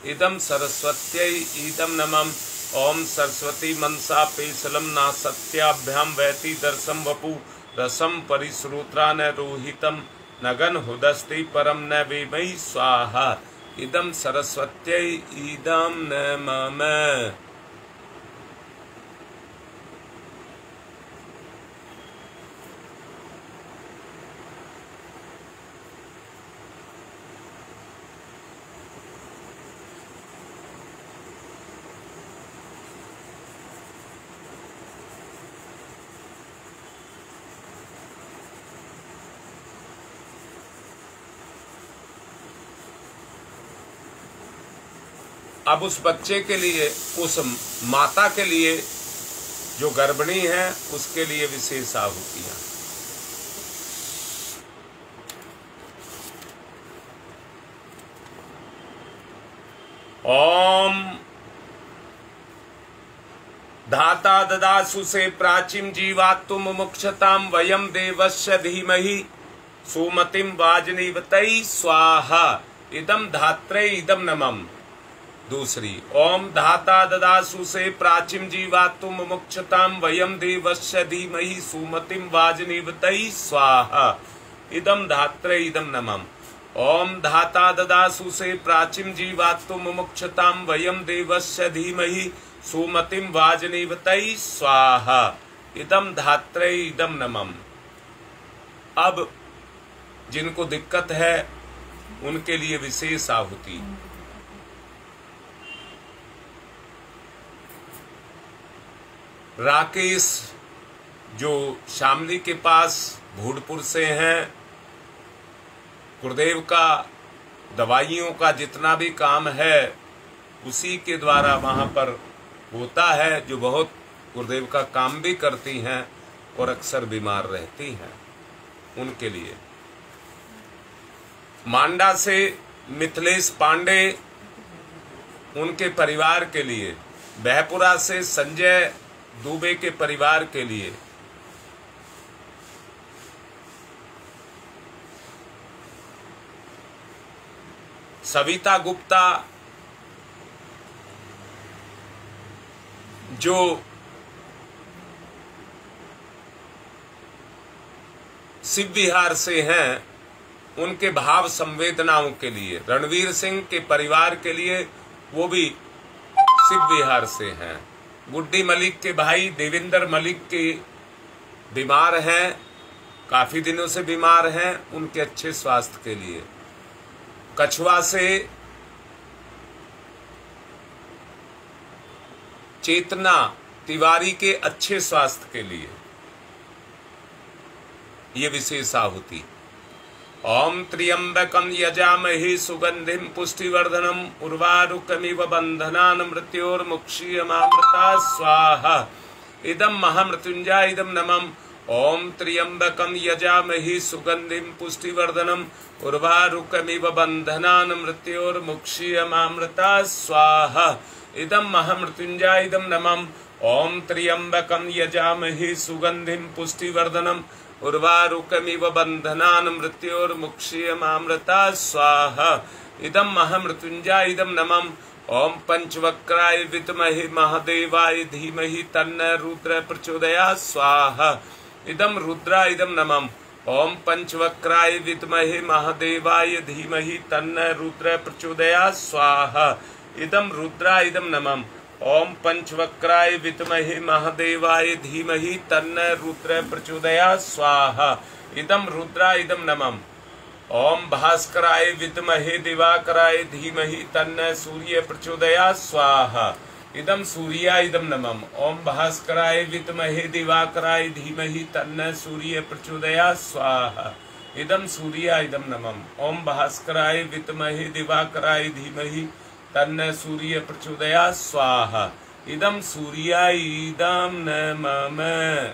इदं सरस्वत्यै इदं नमः। ओम सरस्वती मनसा पेशलम ना सत्याभ्यां वैति दर्शम वपु रसम परिश्रुत्रा न रोहितम नगन हुदस्ति परम न वेमयी स्वाहा। इदं सरस्वत्यै इदं नमामि। अब उस बच्चे के लिए, उस माता के लिए जो गर्भिणी है, उसके लिए विशेष आहुतियां। ओम धाता ददासु से प्राचीम जीवात्म मुक्षताम वयम देवस्य धीमहि सुमतिम वाजनीवतई स्वाहा। इदम धात्रे इदम नमः। दूसरी, ओम धाता ददासु से प्राचीम जीवात्म मुक्षताम वयम देवस्य धीमहि सुमतिम वाजनीवतई स्वाहा। इदम धात्रे इदम नमः। ओम धाता ददासु से प्राचीम जीवात्म मुक्षताम वयम देवस्य धीमहि सुमतिम वाजनीवतई स्वाहा। इदम धात्रे इदम नमः। अब जिनको दिक्कत है उनके लिए विशेष आहुति। राकेश जो शामली के पास भूडपुर से हैं, गुरुदेव का दवाइयों का जितना भी काम है उसी के द्वारा वहां पर होता है, जो बहुत गुरुदेव का काम भी करती हैं और अक्सर बीमार रहती हैं, उनके लिए। मांडा से मिथिलेश पांडे, उनके परिवार के लिए। बहपुरा से संजय दुबे के परिवार के लिए। सविता गुप्ता जो शिव विहार से हैं, उनके भाव संवेदनाओं के लिए। रणवीर सिंह के परिवार के लिए वो भी शिव विहार से हैं। गुड्डी मलिक के भाई देवेंद्र मलिक के बीमार हैं, काफी दिनों से बीमार हैं, उनके अच्छे स्वास्थ्य के लिए। कछुआ से चेतना तिवारी के अच्छे स्वास्थ्य के लिए ये विशेष आहुति। ओम त्र्यंबकम यजामहे सुगंधिम पुष्टिवर्धनम उर्वारुकमिव बंधनान् मृत्योर्मुक्षीयमामृता स्वाहा। इदं महामृत्युंजय इदं नमः। ओम त्र्यंबकम यजामहे सुगंधिम पुष्टिवर्धनम उर्वारुकमिव बंधनान् मृत्योर्मुक्षीयमामृता स्वाहा। इदं महामृत्युंजय इदं नमः। ओम त्र्यंबकम यजामहे सुगंधिम पुष्टिवर्धनम उर्वारुकमिव बंधनान् मृत्योर्मुक्षीयमामृता स्वाहा। इदं महामृत्युंजय इदं नमः। ओम पंचवक्राय विद्महे महादेवाय धीमहि तन्नो रुद्र प्रचोदयात् स्वाहा। इदं रुद्राय इदं नमः। ओम पंचवक्राय विद्महे महादेवाय धीमहि तन्नो रुद्र प्रचोदयात् स्वाहा। इदं रुद्राय इदं नमः। ओम पंचवक्राय विद्महे महादेवाय धीमहि तन्नो रुद्र प्रचोदयात् स्वाहा। इदं रुद्राय इदं नमः। ओम भास्कराय विद्महे दिवाकराय धीमहि तन्नो सूर्य प्रचोदयात् स्वाहा। इदं सूर्याय इदं नमः। ओम भास्कराय विद्महे दिवाकराय धीमहि तन्नो सूर्य प्रचोदयात् स्वाहा। इदं सूर्याय इदं नमः। ओम भास्कराय विद्महे दिवाकराय धीमहि तन्नो सूर्य प्रचोदयात् स्वाहा। इदं सूर्याय इदं नमः।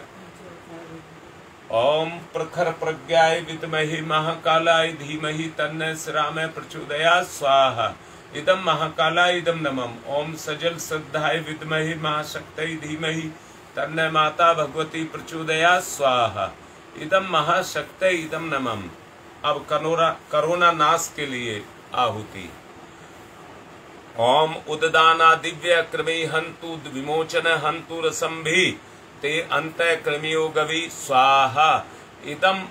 ओम प्रखर प्रज्ञाय विद्महे महाकालाय धीमहि तन्नो श्रीराम प्रचोदयात् स्वाहा। इदं महाकालाय इदं नमः। ओम सजल श्रद्धाय विद्महे महाशक्तये धीमहि तन्नो माता भगवती प्रचोदयात् स्वाहा। इदं महाशक्तये इदं नमः। अब कोरोना नाश के लिए आहुति। ओम उददाना दिव्य क्रमे हंतु विमोचन हंतु रसंभि ते अंत क्रमियो गवि स्वाहा। इदम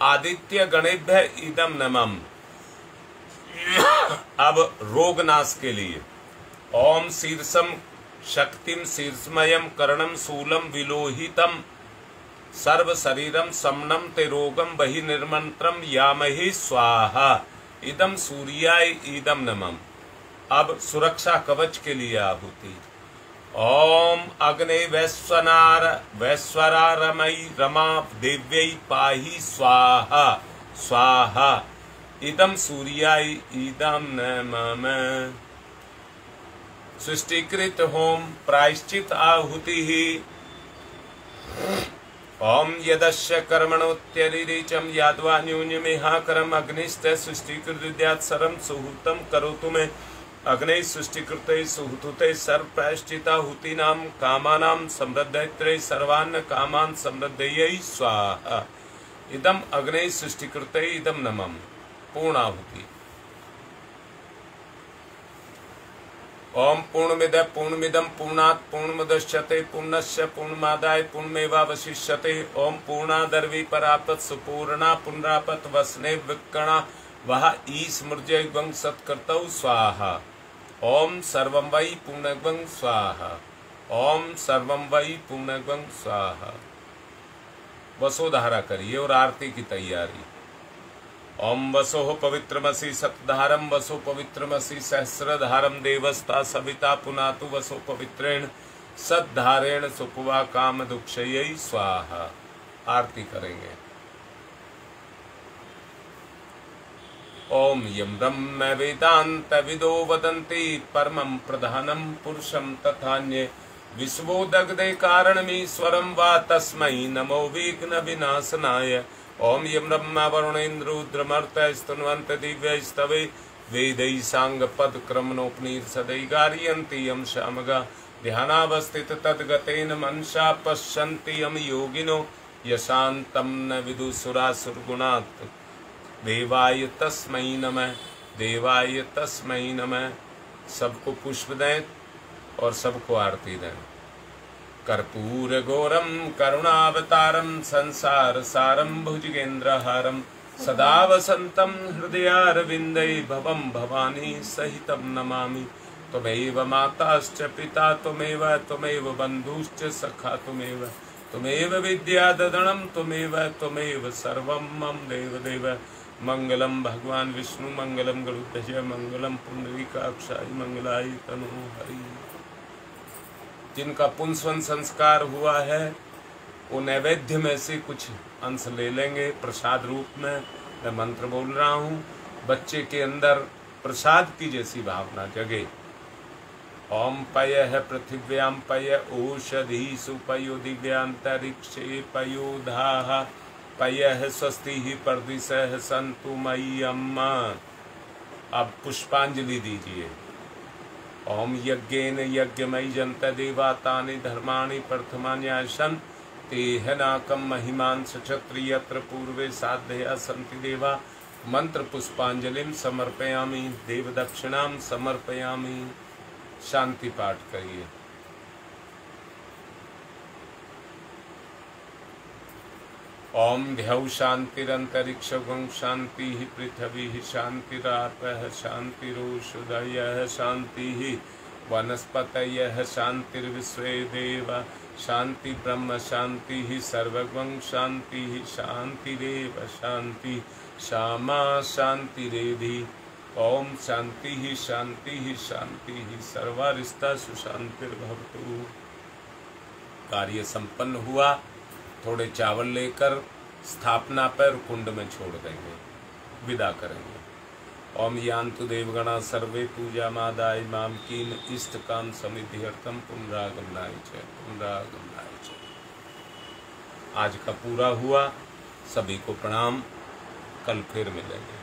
आदित्य गणेभ्य इदम नमः। अब रोग नाश के लिए। ओम शीर्षम शक्तिम शीर्षमयम करणम शूलम विलोहितम सर्व शरीरम समनम ते रोगम बहि निर्मंत्रम यामहि स्वाहा। इदम सूर्याय इदम नमः। अब सुरक्षा कवच के लिए आहुति। ओम अग्ने वैश्वनार वैश्वरारमयी रमा देव्यै पाहि स्वाहा स्वाहा। इदं सूर्याय इदं नमः। सृष्टिकृत होम प्रायश्चित आहुतिः। ओम यदस्य कर्मणोत्यरिचम यादवा न्यूनमेहाकरम अग्निस्ते सृष्टिकृत विद्यात् सर्वं सुहूतं करोतु मे। अग्ने सृष्टिकृते सुहूते सर्व प्रायश्चिता हुतीनां कामानां समृद्धये सर्वान् कामान् समृद्धये स्वाहा। इदं अग्ने सृष्टिकृते इदं नमः। पूर्णाहुति। ओम पूर्णमिद पूर्णमिदं पूर्णात् पूर्णमुदच्यते पूर्णस्य पूर्णमादाय पूर्णमेवावशिष्यते। ओम पूर्णादर्वी परापत सुपूर्णा पुनरापत वसने विकणा वह ईस्मृजय गंग सत्कर्तौ स्वाहा। ओम सर्वं वै पूर्णगं स्वाहा। ओम सर्वं वै पूर्णगं स्वाहा। वसोधारा करिए और आरती की तैयारी। ओम वसोः पवित्रमसि सतधारम वसो पवित्रमसि सहस्रधारम देवस्ता सविता पुनातु वसो पवित्रेण सद्धारेण सुपुवा काम दुक्षयै स्वाहा। आरती करेंगे। ओम यम ब्रह्म वेदांत विदो वदन्ति परमं प्रधानं पुरुषं तथान्ये विश्वो दग्धे कारणमीश्वरं वा तस्मै नमो विघ्न विनाशनाय। ओम यम ब्रह्म वरुणेन्द्र रुद्रमर्तय स्तुन्वन्त दिव्यैस्तवे वेदै सांग पद क्रमणोपनिषदै गारयन्ति यम शामगा ध्यानावस्थित तद्गतेन मनसा पश्यन्ति यम योगिनो यशान्तं न विदुसुरासुरगुणात्। देवाय तस्मै नमः। देवाय तस्मै नमः। सबको पुष्प दें और सबको आरती दें। कर्पूर गौरम करुणावतारम संसार सारम भुजगेन्द्रहारम सदा वसंतम हृदयारविंदे भवम भवानी सहितम नमामि। त्वमेव माताश्च पिता त्वमेव बंधुश्च सखा त्वमेव विद्याददनं त्वमेव सर्वं मम देवदेव। मंगलम भगवान विष्णु मंगलम गरुड़ध्वज मंगलम पुंडरीकाक्षाय मंगलाय तनु हरि। जिनका पुंसवन संस्कार हुआ है वो नैवेद्य में से कुछ अंश ले लेंगे प्रसाद रूप में। मैं मंत्र बोल रहा हूँ, बच्चे के अंदर प्रसाद की जैसी भावना जगे। ओम पयः पृथिव्यां पय ओषधीषु पयो दिव्यांतरिक्षे पयोधाः पयः स्वस्ति परदिशः सन्तु मय्यम्। अब पुष्पांजलि दीजिए। ओम यज्ञेन यज्ञमयि जन्त देवा तानि धर्माणि प्रथमान्यासन् तेह नाकं महिमान् क्षत्रिय यत्र पूर्वे साधया सन्ति देवा। मंत्र पुष्पांजलिं समर्पयामि देव दक्षिणां समर्पयामि। शांति पाठ करिए। ओम ध्यौ शांतिरंतरिक्षं शांति पृथ्वी शांतिरापः शांतिरोषधयः शांति वनस्पतयः शांतिर्विश्वे देवा शांति ब्रह्म शांति सर्वगं शांति शांतिरेव शांति श्यामा शांतिरेधि। ओम शांति ही शांति ही शांति ही सर्वारिष्टा सुशांतिर्भवतु। कार्य संपन्न हुआ। थोड़े चावल लेकर स्थापना पर कुंड में छोड़ देंगे, विदा करेंगे। ओम यान्तु देवगणा सर्वे पूजा मादाय माम कीन इष्ट काम समिध्यर्थम पुनरागमनाय च पुनरागमनाय च। आज का पूरा हुआ। सभी को प्रणाम। कल फिर मिलेंगे।